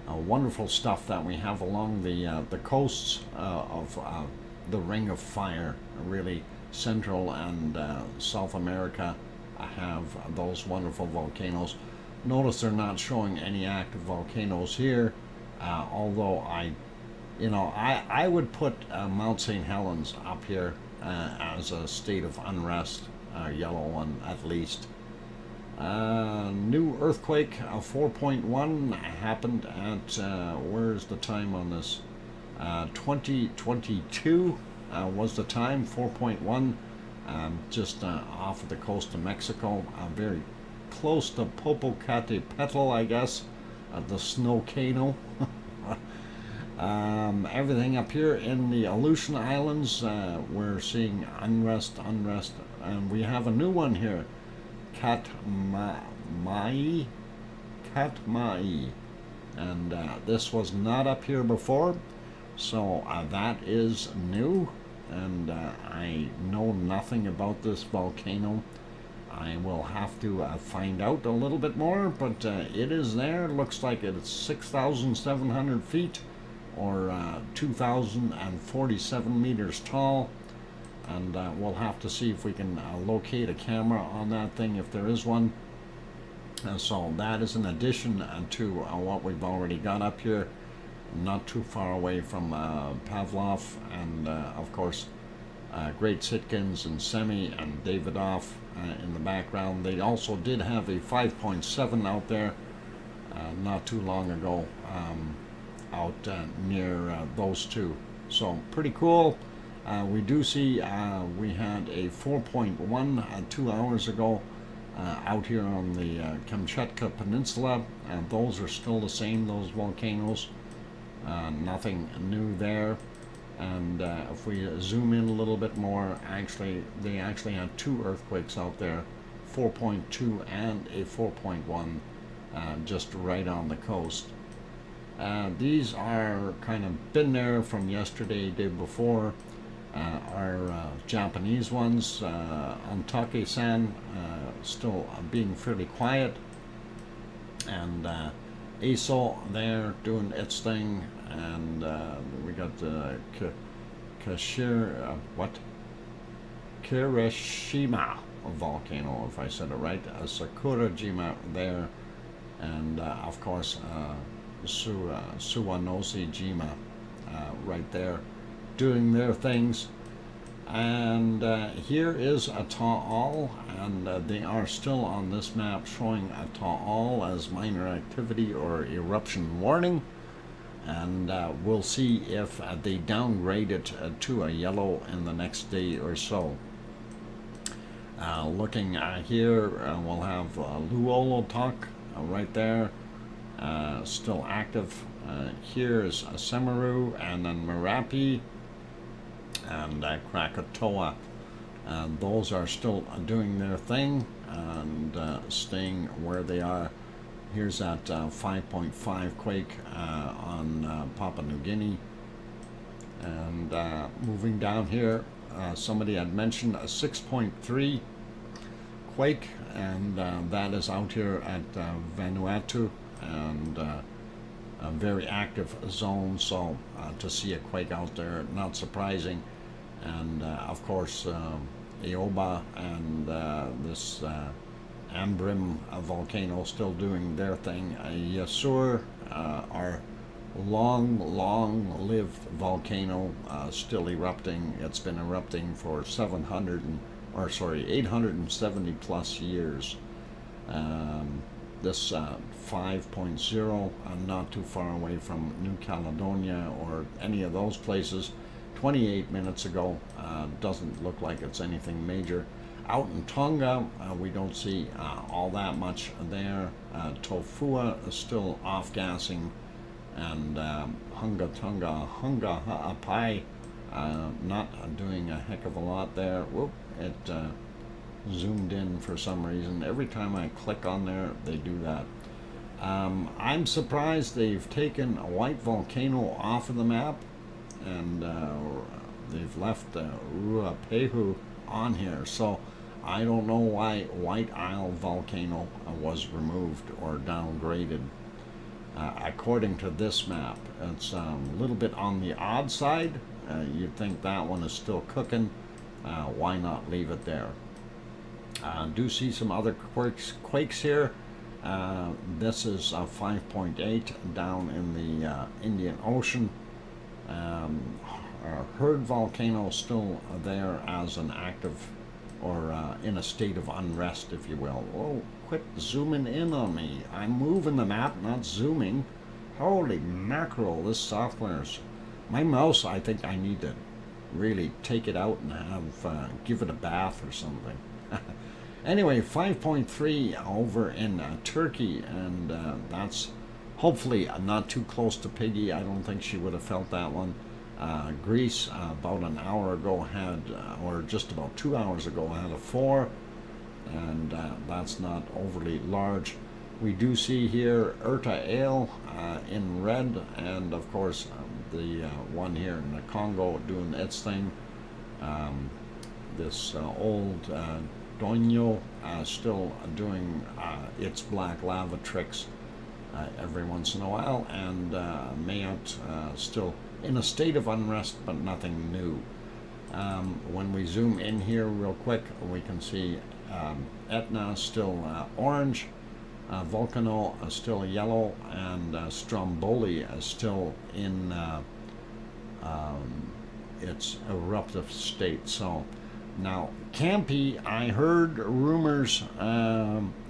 wonderful stuff that we have along the coasts of the Ring of Fire. Really, Central and South America have those wonderful volcanoes. Notice they're not showing any active volcanoes here, although I would put Mount St. Helens up here as a state of unrest, yellow one at least. New earthquake, 4.1 happened at, where's the time on this? 2022 was the time, 4.1, just off of the coast of Mexico, very close to Popocatépetl, I guess, the snowcano. Everything up here in the Aleutian Islands, we're seeing unrest, and we have a new one here, Katmai, and this was not up here before, so that is new, and I know nothing about this volcano. I will have to find out a little bit more, but it is there. Looks like it's 6,700 feet, or 2,047 meters tall, and we'll have to see if we can locate a camera on that thing if there is one. So that is an addition to what we've already got up here, not too far away from Pavlov, and of course Great Sitkins and Semi and Davidoff in the background. They also did have a 5.7 out there not too long ago, out near those two. So pretty cool. We do see we had a 4.1 2 hours ago out here on the Kamchatka Peninsula, and those are still the same, those volcanoes. Nothing new there. And if we zoom in a little bit more, they actually had two earthquakes out there, 4.2 and a 4.1, just right on the coast. These are kind of been there from yesterday, day before. Our Japanese ones, Ontake-san, still being fairly quiet, and ASO there doing its thing, and we got the Kirishima volcano, if I said it right, Sakurajima there, and of course Suwanoshi-jima right there doing their things. And here is a Ta'al, and they are still on this map showing a Ta'al as minor activity or eruption warning, and we'll see if they downgrade it to a yellow in the next day or so. Looking here, we'll have Luolotok right there, still active. Here's Semaru, and then Merapi, and Krakatoa. Those are still doing their thing and staying where they are. Here's that 5.5 quake on Papua New Guinea. And moving down here, somebody had mentioned a 6.3 quake, and that is out here at Vanuatu, and a very active zone, so to see a quake out there, not surprising. And of course Eoba and this Ambrim volcano still doing their thing. Yasur, our long-lived volcano, still erupting. It's been erupting for 870 plus years. This 5.0, not too far away from New Caledonia or any of those places, 28 minutes ago. Doesn't look like it's anything major. Out in Tonga, we don't see all that much there. Tofua is still off-gassing, and Hunga Ha'apai not doing a heck of a lot there. Whoop, it zoomed in for some reason. Every time I click on there, they do that. I'm surprised they've taken a white volcano off of the map, and they've left Ruapehu on here. So I don't know why White Isle Volcano was removed or downgraded. According to this map, it's a little bit on the odd side. You'd think that one is still cooking. Why not leave it there? Do see some other quakes here. This is 5.8 down in the Indian Ocean. Herd volcano still there as an active, or in a state of unrest, if you will. Oh, quit zooming in on me. I'm moving the map, not zooming. Holy mackerel, this software's... My mouse, I think I need to really take it out and have give it a bath or something. Anyway, 5.3 over in Turkey, and that's hopefully not too close to Piggy. I don't think she would have felt that one. Greece, about an hour ago, had, or just about 2 hours ago, had a 4, and that's not overly large. We do see here Erta Ale in red, and of course the one here in the Congo doing its thing. This old Doño still doing its black lava tricks every once in a while, and Mayotte still in a state of unrest, but nothing new. When we zoom in here real quick, we can see Etna still orange, Volcano still yellow, and Stromboli is still in its eruptive state. So now Campi, I heard rumors,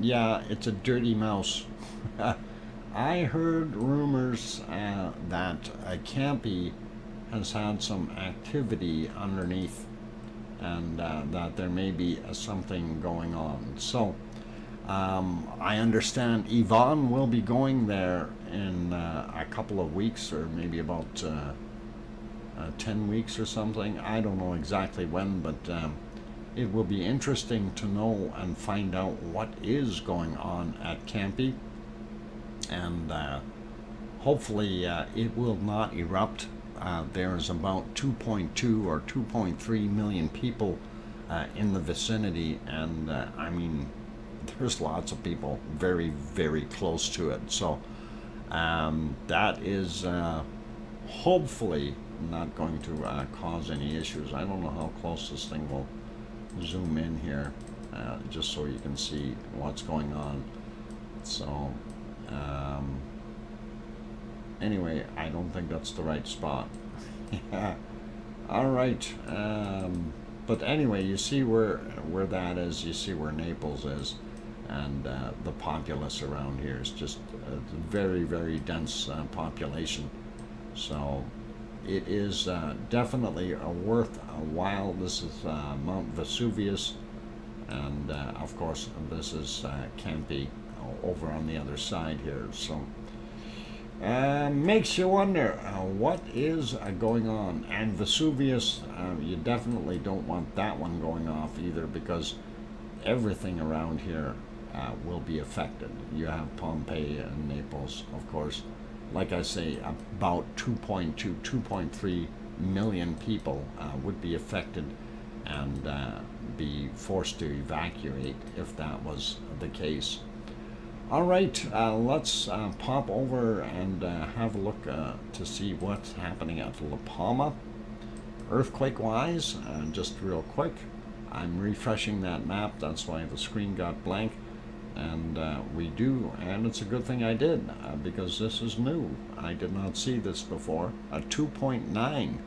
yeah, it's a dirty mouse. I heard rumors that Campi has had some activity underneath, and that there may be something going on. So I understand Yvonne will be going there in a couple of weeks, or maybe about 10 weeks or something. I don't know exactly when, but it will be interesting to know and find out what is going on at Campi. And hopefully it will not erupt. There's about 2.2 or 2.3 million people in the vicinity, and I mean, there's lots of people very, very close to it. So that is hopefully not going to cause any issues. I don't know how close this thing will zoom in here, just so you can see what's going on. So anyway, I don't think that's the right spot. Yeah. All right. But anyway, you see where that is. You see where Naples is, and the populace around here is just a very, very dense population. So it is definitely worth a while. This is Mount Vesuvius, and of course this is Campi over on the other side here. So makes you wonder what is going on. And Vesuvius, you definitely don't want that one going off either, because everything around here will be affected. You have Pompeii and Naples, of course. Like I say, about 2.2, 2.3 million people would be affected and be forced to evacuate if that was the case. All right, let's pop over and have a look to see what's happening at La Palma. Earthquake-wise, just real quick, I'm refreshing that map. That's why the screen got blank. And we do, and it's a good thing I did, because this is new. I did not see this before. A 2.9.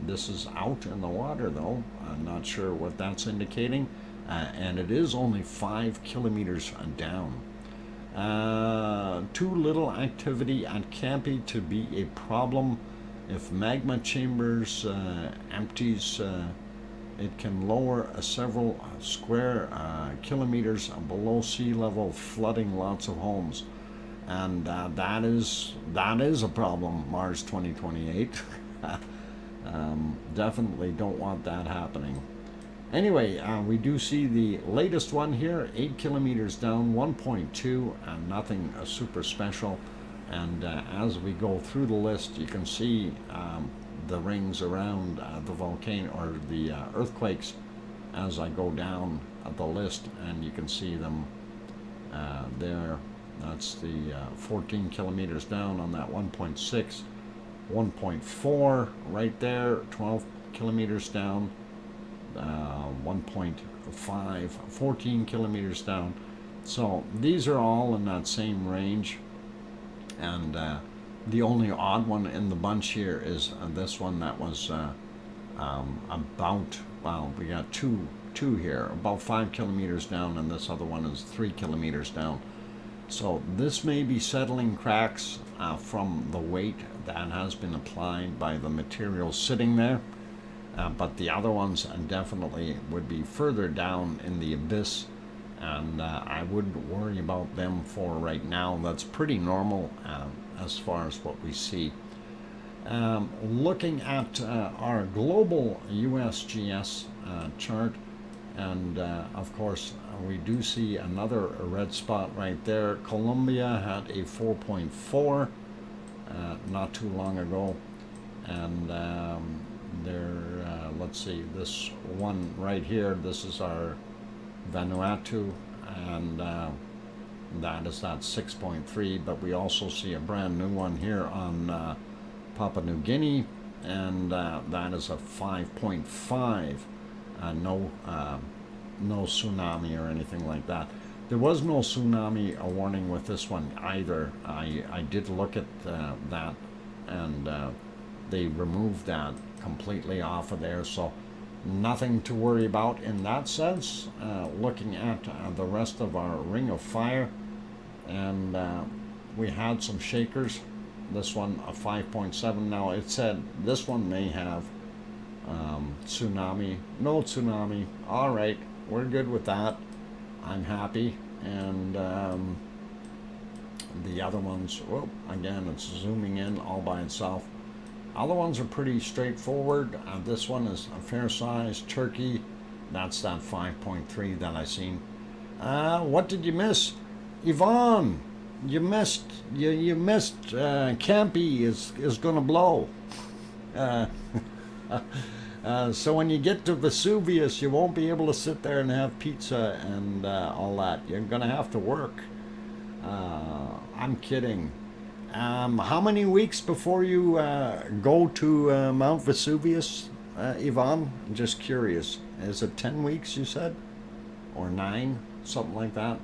This is out in the water, though. I'm not sure what that's indicating. And it is only 5 kilometers down. Too little activity at Campi to be a problem. If magma chambers empties, it can lower several square kilometers below sea level, flooding lots of homes, and that is a problem. Mars 2028. Definitely don't want that happening. Anyway, we do see the latest one here, 8 kilometers down, 1.2, and nothing super special. And as we go through the list, you can see the rings around the volcano or the earthquakes as I go down the list, and you can see them there. That's the 14 kilometers down on that 1.6, 1.4 right there, 12 kilometers down, 1.5, 14 kilometers down. So these are all in that same range, and the only odd one in the bunch here is this one that was about, well, we got two here, about 5 kilometers down, and this other one is 3 kilometers down. So this may be settling cracks from the weight that has been applied by the material sitting there, but the other ones definitely would be further down in the abyss, and I wouldn't worry about them for right now. That's pretty normal as far as what we see. Looking at our global USGS chart, and of course we do see another red spot right there. Colombia had a 4.4 not too long ago, and let's see, this one right here, this is our Vanuatu, and that is that 6.3, but we also see a brand new one here on Papua New Guinea, and that is a 5.5. No tsunami or anything like that. There was no tsunami warning with this one either. I did look at that, and they removed that completely off of there, so nothing to worry about in that sense. Looking at the rest of our ring of fire, and we had some shakers. This one a 5.7. Now it said this one may have tsunami. No tsunami. All right, we're good with that. I'm happy. And the other ones, oh, again, it's zooming in all by itself. Other ones are pretty straightforward. This one is a fair size. Turkey, that's that 5.3 that I seen. What did you miss? Yvonne, you missed Campy is gonna blow. So when you get to Vesuvius, you won't be able to sit there and have pizza and all that. You're gonna have to work. I'm kidding. How many weeks before you go to Mount Vesuvius, Yvonne? I'm just curious. Is it 10 weeks you said? Or 9? Something like that.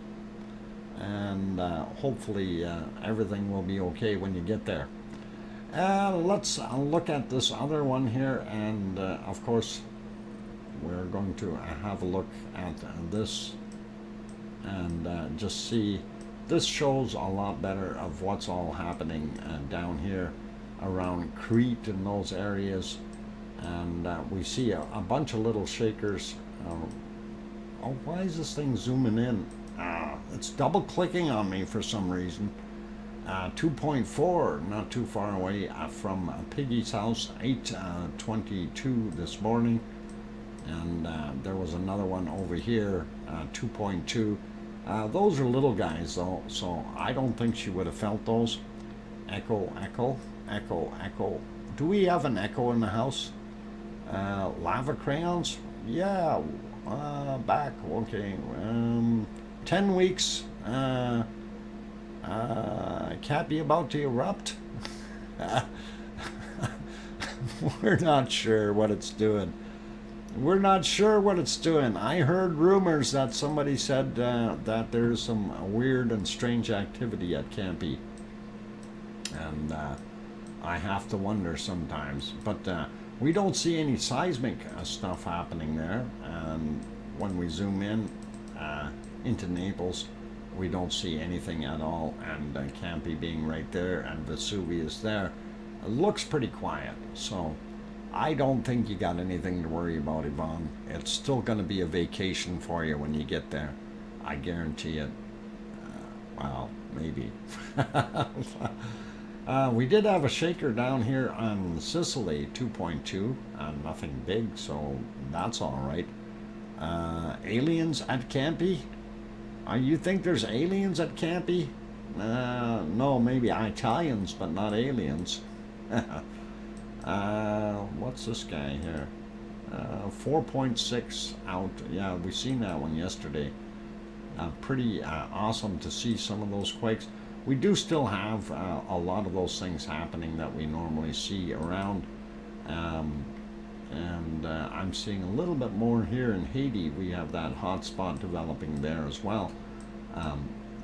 And hopefully everything will be okay when you get there. Let's look at this other one here, and of course we're going to have a look at this and just see. This shows a lot better of what's all happening down here around Crete and those areas, and we see a bunch of little shakers. Oh, why is this thing zooming in? It's double clicking on me for some reason. 2.4, not too far away from Piggy's house, 8:22 this morning, and there was another one over here, 2.2. Those are little guys though, so I don't think she would have felt those. Echo, echo, echo, echo. Do we have an echo in the house? Lava crayons? Yeah, back, okay. 10 weeks. Can't be about to erupt. We're not sure what it's doing. We're not sure what it's doing. I heard rumors that somebody said that there's some weird and strange activity at Campy, and I have to wonder sometimes. But we don't see any seismic stuff happening there, and when we zoom in into Naples, we don't see anything at all, and Campy being right there and Vesuvius there, it looks pretty quiet. So I don't think you got anything to worry about, Yvonne. It's still going to be a vacation for you when you get there. I guarantee it. Well, maybe. We did have a shaker down here on Sicily, 2.2. Nothing big, so that's all right. Aliens at Campy? You think there's aliens at Campy? No, maybe Italians, but not aliens. What's this guy here? 4.6 out. Yeah, we seen that one yesterday. Pretty awesome to see some of those quakes. We do still have a lot of those things happening that we normally see around. And I'm seeing a little bit more here in Haiti. We have that hot spot developing there as well.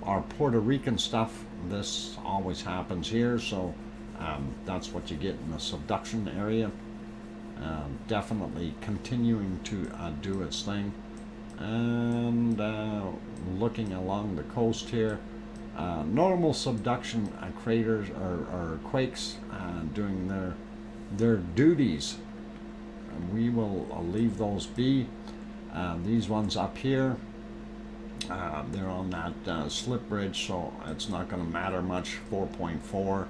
Our Puerto Rican stuff, this always happens here, so that's what you get in the subduction area. Definitely continuing to do its thing. And looking along the coast here, normal subduction craters or quakes doing their duties. And we will leave those be. These ones up here, they're on that slip bridge, so it's not going to matter much. 4.4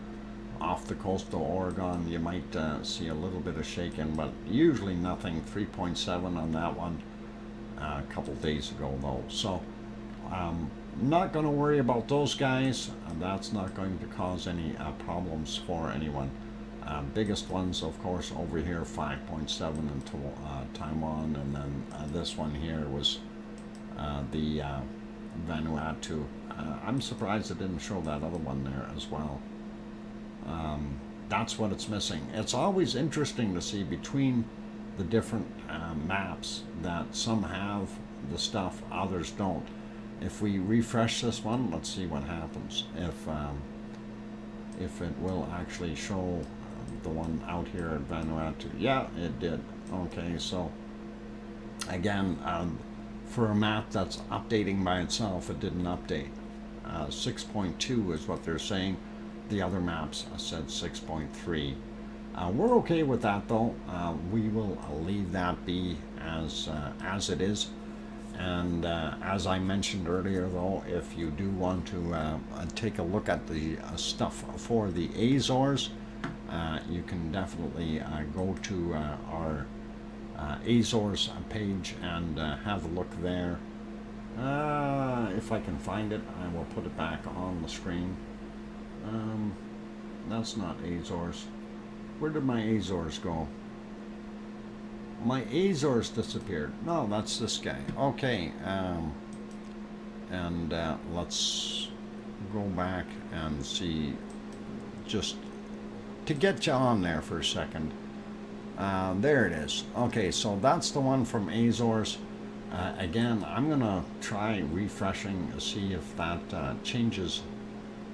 off the coast of Oregon, you might see a little bit of shaking, but usually nothing. 3.7 on that one a couple days ago though, so not going to worry about those guys. That's not going to cause any problems for anyone. Biggest ones, of course, over here, 5.7 in Taiwan, and then this one here was the Vanuatu. I'm surprised it didn't show that other one there as well. That's what it's missing. It's always interesting to see between the different maps that some have the stuff, others don't. If we refresh this one, let's see what happens. If it will actually show the one out here at Vanuatu. Yeah, it did. Okay, so again, for a map that's updating by itself, it didn't update. 6.2 is what they're saying. The other maps said 6.3. We're okay with that though. We will leave that be as it is. And as I mentioned earlier though, if you do want to take a look at the stuff for the Azores, you can definitely go to our Azores page and have a look there. If I can find it, I will put it back on the screen. That's not Azores. Where did my Azores go? My Azores disappeared. No, that's this guy. Okay, and let's go back and see, just to get you on there for a second. There it is. Okay, so that's the one from Azores. Again, I'm gonna try refreshing to see if that changes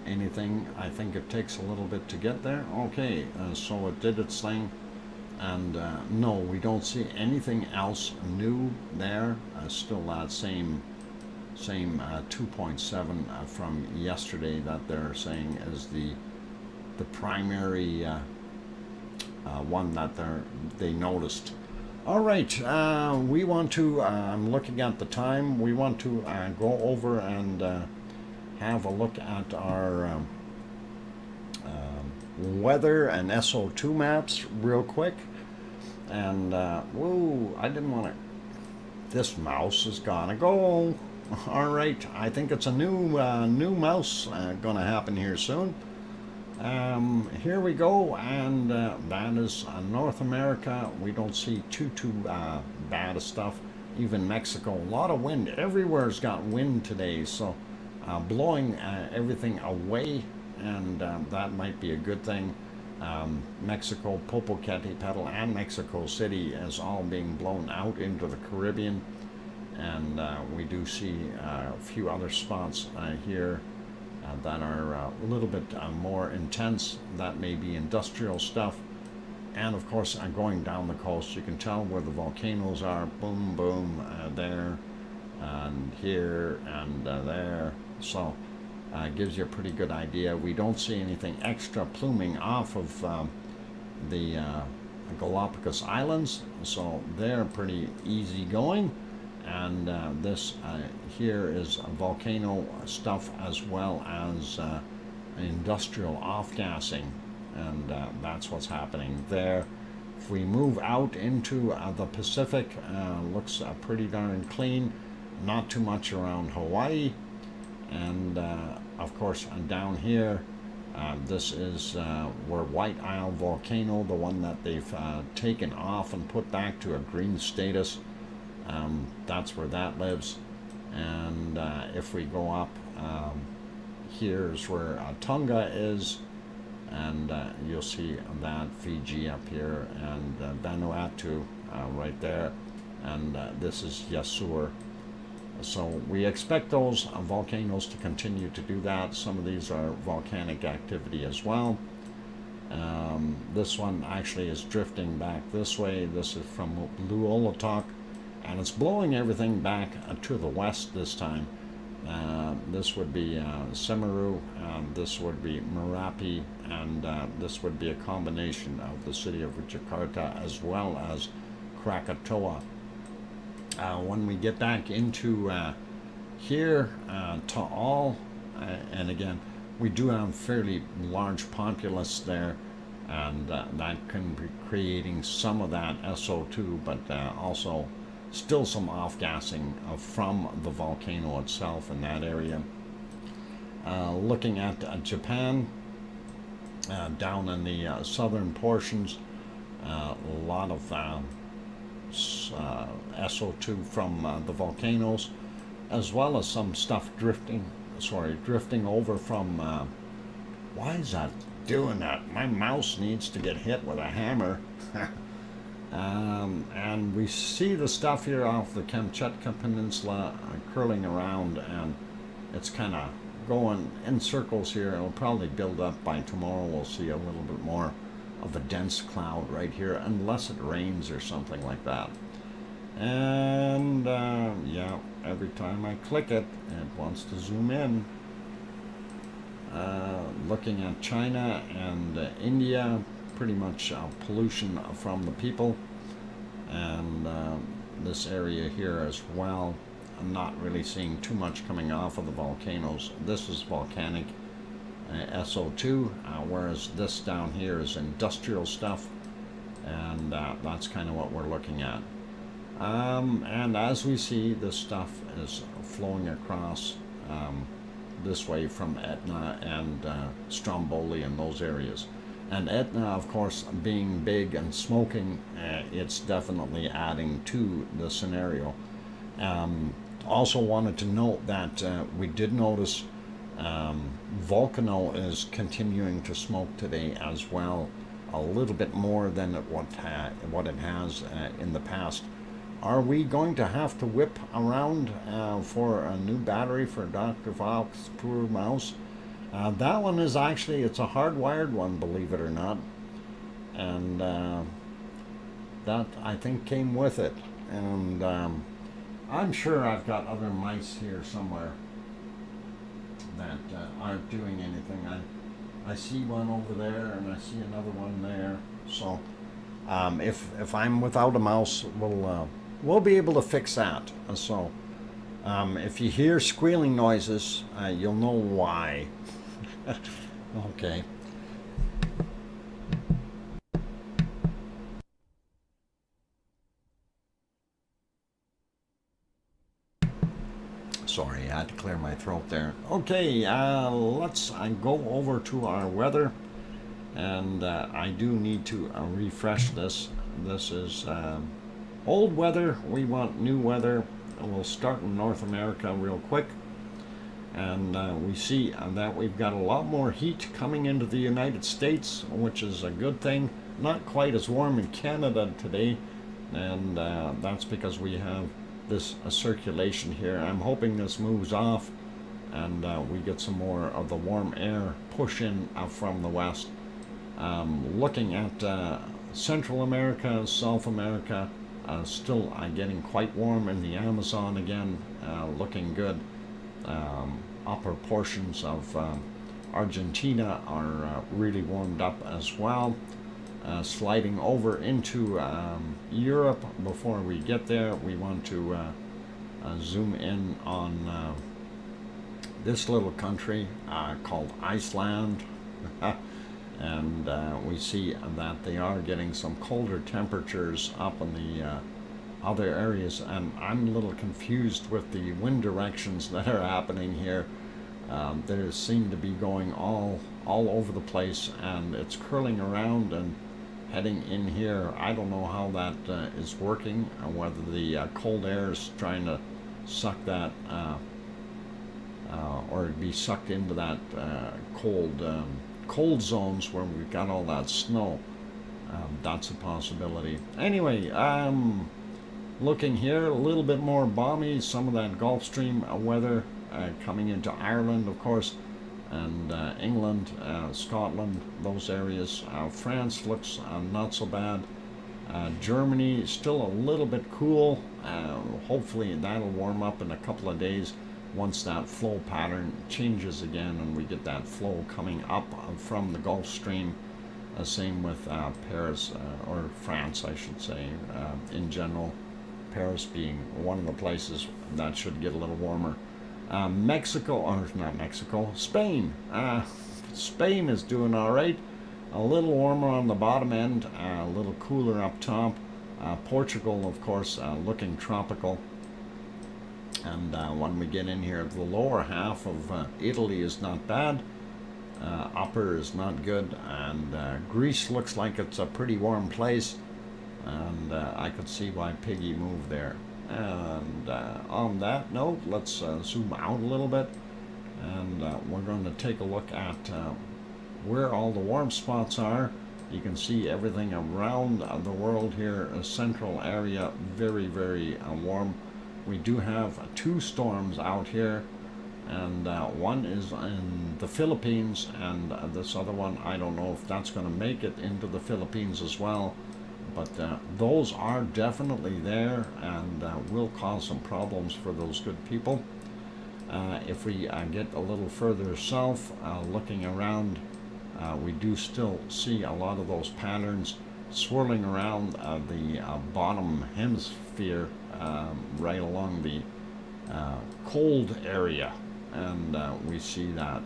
anything. I think it takes a little bit to get there. Okay, so it did its thing, and no, we don't see anything else new there. Still that same 2.7 from yesterday that they're saying is the primary one that they noticed. All right, we want to, I'm looking at the time, we want to go over and have a look at our weather and SO2 maps real quick. And whoa, I didn't want to, this mouse is gonna go. All right, I think it's a new mouse gonna happen here soon. Here we go, and that is North America. We don't see too bad of stuff. Even Mexico, a lot of wind. Everywhere's got wind today, so blowing everything away, and that might be a good thing. Mexico, Popocatépetl, and Mexico City is all being blown out into the Caribbean, and we do see a few other spots here that are a little bit more intense. That may be industrial stuff. And of course, going down the coast, you can tell where the volcanoes are. Boom, boom, there, and here, and there. So it gives you a pretty good idea. We don't see anything extra pluming off of the Galapagos Islands, so they're pretty easy going. And this here is volcano stuff, as well as industrial off-gassing, and that's what's happening there. If we move out into the Pacific, looks pretty darn clean. Not too much around Hawaii, and of course down here This is where White Isle Volcano, the one that they've taken off and put back to a green status. That's where that lives. And if we go up, here's where Tonga is, and you'll see that Fiji up here, and Vanuatu right there, and this is Yasur. So we expect those volcanoes to continue to do that. Some of these are volcanic activity as well. This one actually is drifting back this way. This is from Luolatok, and it's blowing everything back to the west this time. This would be Semeru, this would be Merapi, and this would be a combination of the city of Jakarta as well as Krakatoa. When we get back into here, Taal, and again, we do have fairly large populace there, and that can be creating some of that SO2, but also still some off-gassing from the volcano itself in that area. Looking at Japan, down in the southern portions, a lot of SO2 from the volcanoes, as well as some stuff drifting over from, why is that doing that? My mouse needs to get hit with a hammer. And we see the stuff here off the Kamchatka Peninsula curling around, and it's kind of going in circles here. It'll probably build up by tomorrow. We'll see a little bit more of a dense cloud right here, unless it rains or something like that. And yeah, every time I click it, it wants to zoom in. Looking at China and India, pretty much pollution from the people, and this area here as well. I'm not really seeing too much coming off of the volcanoes. This is volcanic SO2, whereas this down here is industrial stuff, and that's kind of what we're stromboli at. And as we see, this stuff is flowing across this way from Etna and Stromboli in those areas. And Etna, of course, being big and smoking, it's definitely adding to the scenario. Also wanted to note that we did notice Volcano is continuing to smoke today as well, a little bit more than what it has in the past. Are we going to have to whip around for a new battery for DrFox2000? That one is actually, it's a hardwired one, believe it or not, and that I think came with it. And I'm sure I've got other mice here somewhere that aren't doing anything. I see one over there, and I see another one there. So if I'm without a mouse, we'll be able to fix that. So if you hear squealing noises, you'll know why. Okay. Sorry, I had to clear my throat there. Okay, let's go over to our weather, and I do need to refresh this. This is old weather. We want new weather. We'll start in North America real quick, and we see that we've got a lot more heat coming into the United States, which is a good thing. Not quite as warm in Canada today, and that's because we have this circulation here. I'm hoping this moves off, and we get some more of the warm air push in from the west. Looking at Central America, South America, still getting quite warm in the Amazon again, looking good. Upper portions of Argentina are really warmed up as well. Sliding over into Europe. Before we get there, we want to zoom in on this little country called Iceland. And we see that they are getting some colder temperatures up in the other areas, and I'm a little confused with the wind directions that are happening here. They seem to be going all all over the place, and it's curling around and heading in here. I don't know how that is working, whether the cold air is trying to suck that or be sucked into that cold zones where we've got all that snow. That's a possibility. Anyway, looking here, a little bit more balmy, some of that Gulf Stream weather coming into Ireland, of course, and England, Scotland, those areas. France looks not so bad. Germany is still a little bit cool. Hopefully that'll warm up in a couple of days once that flow pattern changes again and we get that flow coming up from the Gulf Stream. Same with Paris, or France, I should say, in general. Paris being one of the places that should get a little warmer. Mexico, or not Mexico, Spain. Spain is doing all right. A little warmer on the bottom end, a little cooler up top. Portugal, of course, looking tropical. And when we get in here, the lower half of Italy is not bad. Upper is not good. And Greece looks like it's a pretty warm place. And I could see why Piggy moved there. And on that note, let's zoom out a little bit. And we're going to take a look at where all the warm spots are. You can see everything around the world here, a central area, very, very warm. We do have 2 storms out here, and one is in the Philippines, and this other one, I don't know if that's going to make it into the Philippines as well, but those are definitely there and will cause some problems for those good people. If we get a little further south, looking around, we do still see a lot of those patterns swirling around the bottom hemisphere, right along the cold area, and we see that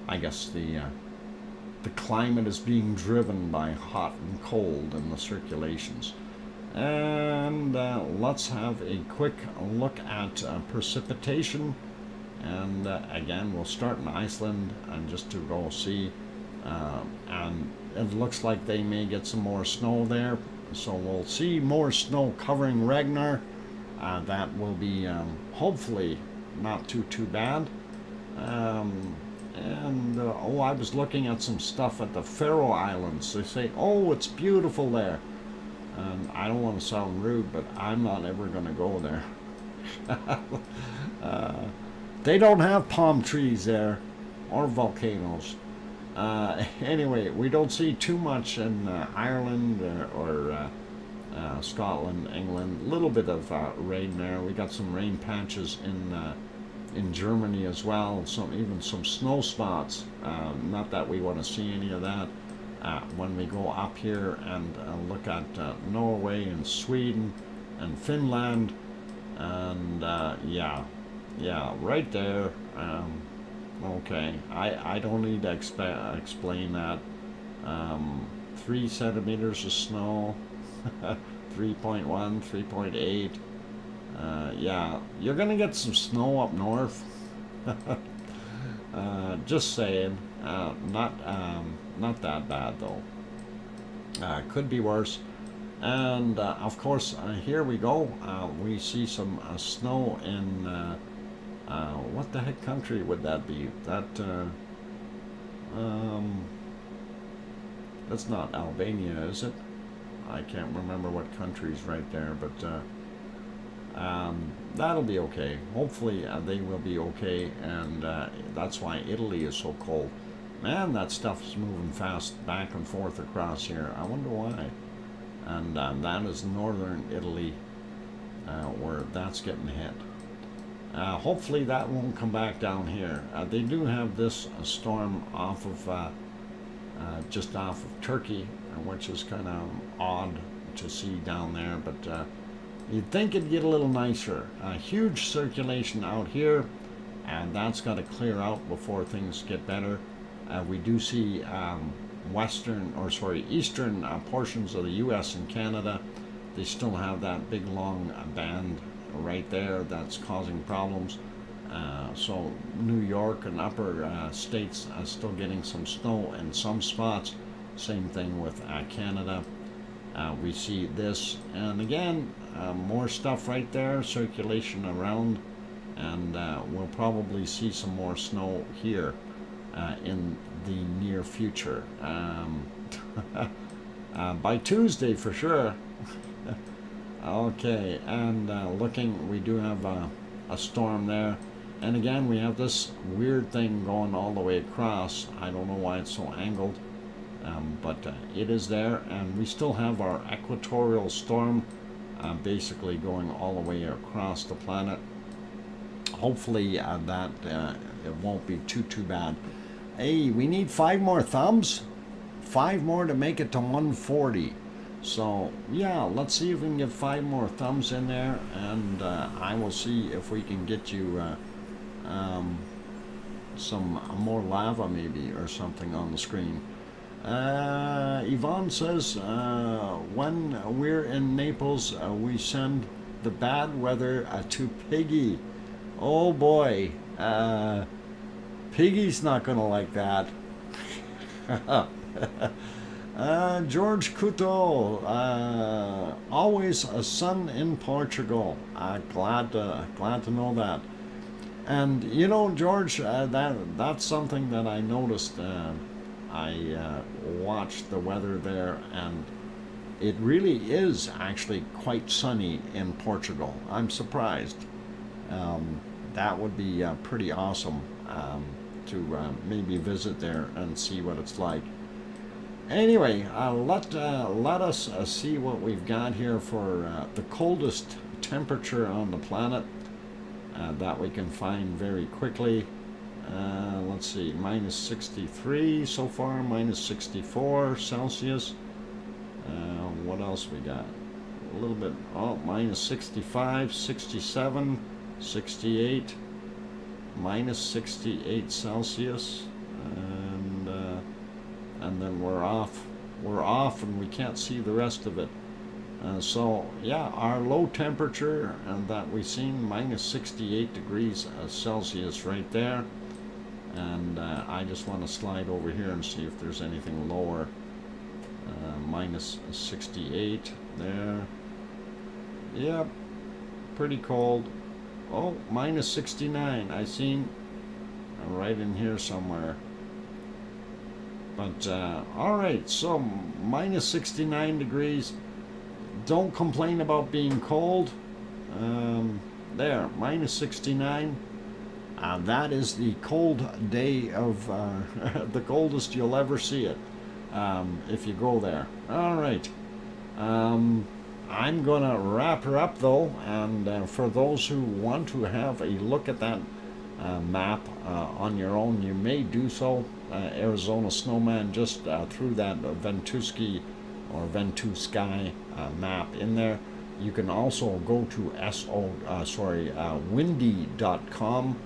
I guess the climate is being driven by hot and cold in the circulations. And let's have a quick look at precipitation. And again, we'll start in Iceland and just to go see. And it looks like they may get some more snow there. So we'll see more snow covering Ragnar. That will be hopefully not too bad. I was looking at some stuff at the Faroe Islands. They say, oh, it's beautiful there. And I don't want to sound rude, but I'm not ever going to go there. They don't have palm trees there or volcanoes. Anyway, we don't see too much in Ireland or Scotland, England. A little bit of rain there. We got some rain patches in Germany as well. Even some snow spots. Not that we want to see any of that. When we go up here and look at Norway and Sweden and Finland, and yeah, right there. Okay, I don't need to explain that. 3 centimeters of snow, 3.1, 3.8. Yeah, you're gonna get some snow up north. Just saying. Not that bad though. Could be worse. And of course, here we go. We see some snow in what the heck country would that be? That's not Albania, is it? I can't remember what country's right there, but that'll be okay. Hopefully they will be okay, and that's why Italy is so cold. Man, that stuff's moving fast back and forth across here. I wonder why. And that is northern Italy, where that's getting hit. Hopefully that won't come back down here. They do have this storm off of just off of Turkey, which is kind of odd to see down there, but you'd think it'd get a little nicer. Huge circulation out here, and that's got to clear out before things get better. We do see eastern portions of the U.S. and Canada. They still have that big long band right there that's causing problems. So New York and upper states are still getting some snow in some spots. Same thing with Canada. We see this, and again, more stuff right there, circulation around, and we'll probably see some more snow here in the near future. By Tuesday for sure. Okay, and looking, we do have a storm there. And again, we have this weird thing going all the way across. I don't know why it's so angled, but it is there. And we still have our equatorial storm basically going all the way across the planet. Hopefully that it won't be too bad. Hey, we need 5 more thumbs. 5 more to make it to 140. So yeah, let's see if we can get 5 more thumbs in there, and I will see if we can get you some more lava maybe or something on the screen. Yvonne says when we're in Naples we send the bad weather to Piggy. Oh boy, Piggy's not gonna like that. George Couto, always a sun in Portugal. Glad to know that. And you know, George, that's something that I noticed. I watched the weather there, and it really is actually quite sunny in Portugal. I'm surprised. That would be pretty awesome to maybe visit there and see what it's like. Anyway, let us see what we've got here for the coldest temperature on the planet that we can find very quickly. Let's see, minus 63 so far, minus 64 Celsius. What else we got? A little bit, oh, minus 65, 67, 68, minus 68 Celsius. And then we're off and we can't see the rest of it. So yeah, our low temperature that we've seen, minus 68 degrees Celsius right there. And I just want to slide over here and see if there's anything lower. Minus 68 there. Yep, pretty cold. Oh, minus 69, I seen right in here somewhere. But alright, so minus 69 degrees. Don't complain about being cold. There, minus 69. That is the cold day of the coldest you'll ever see it if you go there. Alright. I'm going to wrap her up though, and for those who want to have a look at that map on your own, you may do so. Arizona Snowman just threw that Ventusky or Ventusky map in there. You can also go to windy.com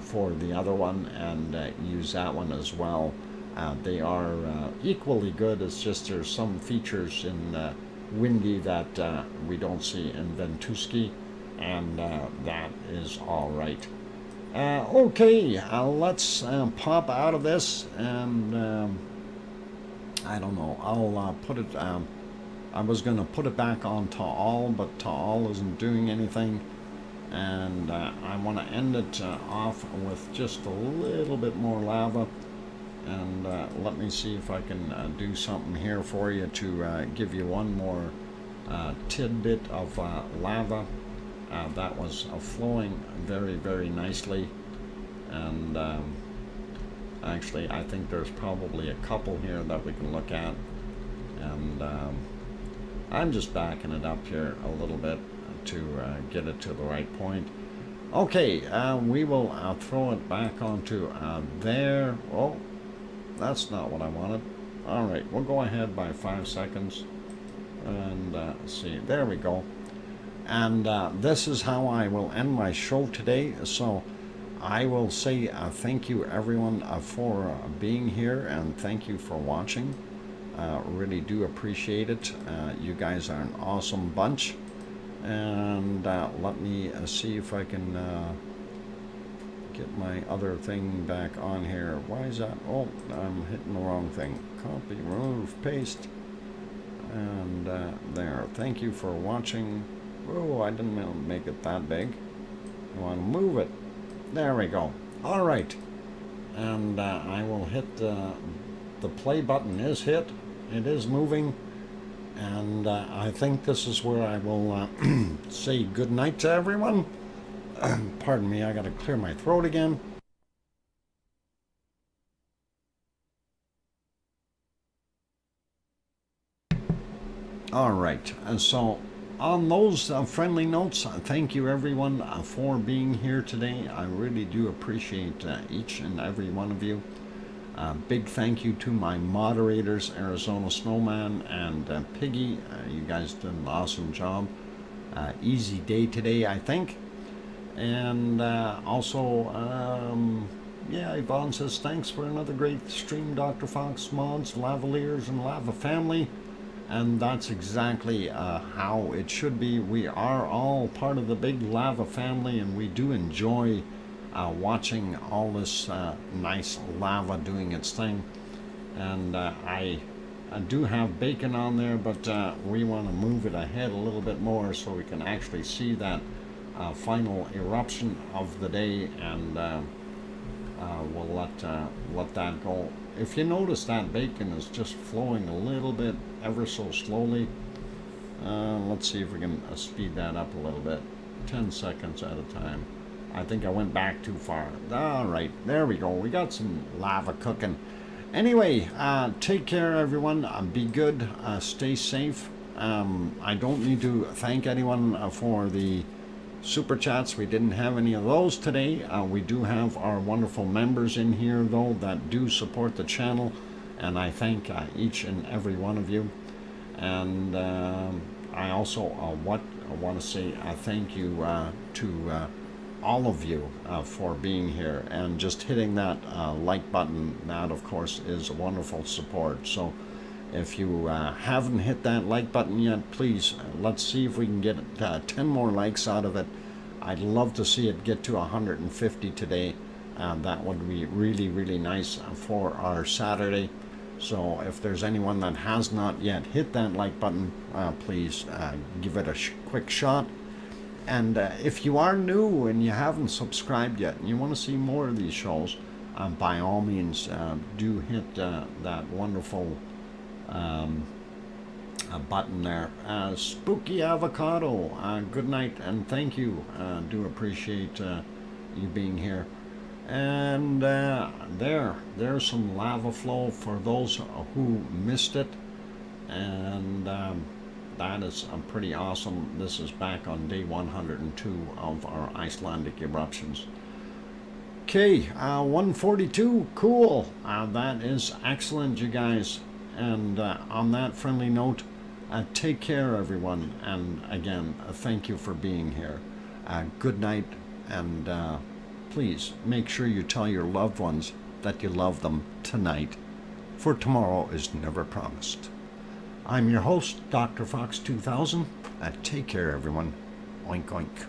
for the other one and use that one as well. They are equally good. It's just there's some features in Windy that we don't see in Ventusky, and that is all right. Okay, let's pop out of this, and I don't know, I'll put it, I was going to put it back on Taal, but Taal isn't doing anything, and I want to end it off with just a little bit more lava, and let me see if I can do something here for you to give you one more tidbit of lava. That was flowing very nicely, and actually I think there's probably a couple here that we can look at, and I'm just backing it up here a little bit to get it to the right point. Okay, we will throw it back onto there. Oh, that's not what I wanted. Alright, we'll go ahead by 5 seconds and see, there we go. And this is how I will end my show today. So I will say thank you everyone for being here, and thank you for watching. Really do appreciate it. You guys are an awesome bunch. And let me see if I can get my other thing back on here. Why is that? Oh, I'm hitting the wrong thing. Copy, remove, paste. And there. Thank you for watching. Oh, I didn't make it that big. I want to move it. There we go. All right. And I will hit the play button is hit. It is moving. And I think this is where I will say good night to everyone. Pardon me, I got to clear my throat again. All right, and so on those friendly notes, thank you everyone for being here today. I really do appreciate each and every one of you. Big thank you to my moderators, Arizona Snowman and Piggy. You guys did an awesome job. Easy day today, I think. And also, yeah, Yvonne says, thanks for another great stream, Dr. Fox, mods, lavaliers, and lava family. And that's exactly how it should be. We are all part of the big lava family, and we do enjoy watching all this nice lava doing its thing. And I do have bacon on there, but we want to move it ahead a little bit more so we can actually see that final eruption of the day, and we'll let that go. If you notice, that bacon is just flowing a little bit, ever so slowly. Let's see if we can speed that up a little bit. 10 seconds at a time. I think I went back too far. All right, there we go. We got some lava cooking. Anyway, take care, everyone. Be good. Stay safe. I don't need to thank anyone for the super chats. We didn't have any of those today. We do have our wonderful members in here, though, that do support the channel, and I thank each and every one of you. And I also want to say thank you to all of you for being here and just hitting that like button. That, of course, is a wonderful support. So if you haven't hit that like button yet, please, let's see if we can get 10 more likes out of it. I'd love to see it get to 150 today. That would be really, really nice for our Saturday. So if there's anyone that has not yet hit that like button, please give it a quick shot. And if you are new and you haven't subscribed yet and you want to see more of these shows, by all means, do hit that wonderful button there. Spooky Avocado, good night and thank you. Do appreciate you being here. And there's some lava flow for those who missed it. And that is pretty awesome. This is back on day 102 of our Icelandic eruptions. Okay, 142, cool. That is excellent, you guys. And on that friendly note, take care, everyone. And again, thank you for being here. Good night, and please make sure you tell your loved ones that you love them tonight, for tomorrow is never promised. I'm your host, DrFox2000. Take care, everyone. Oink, oink.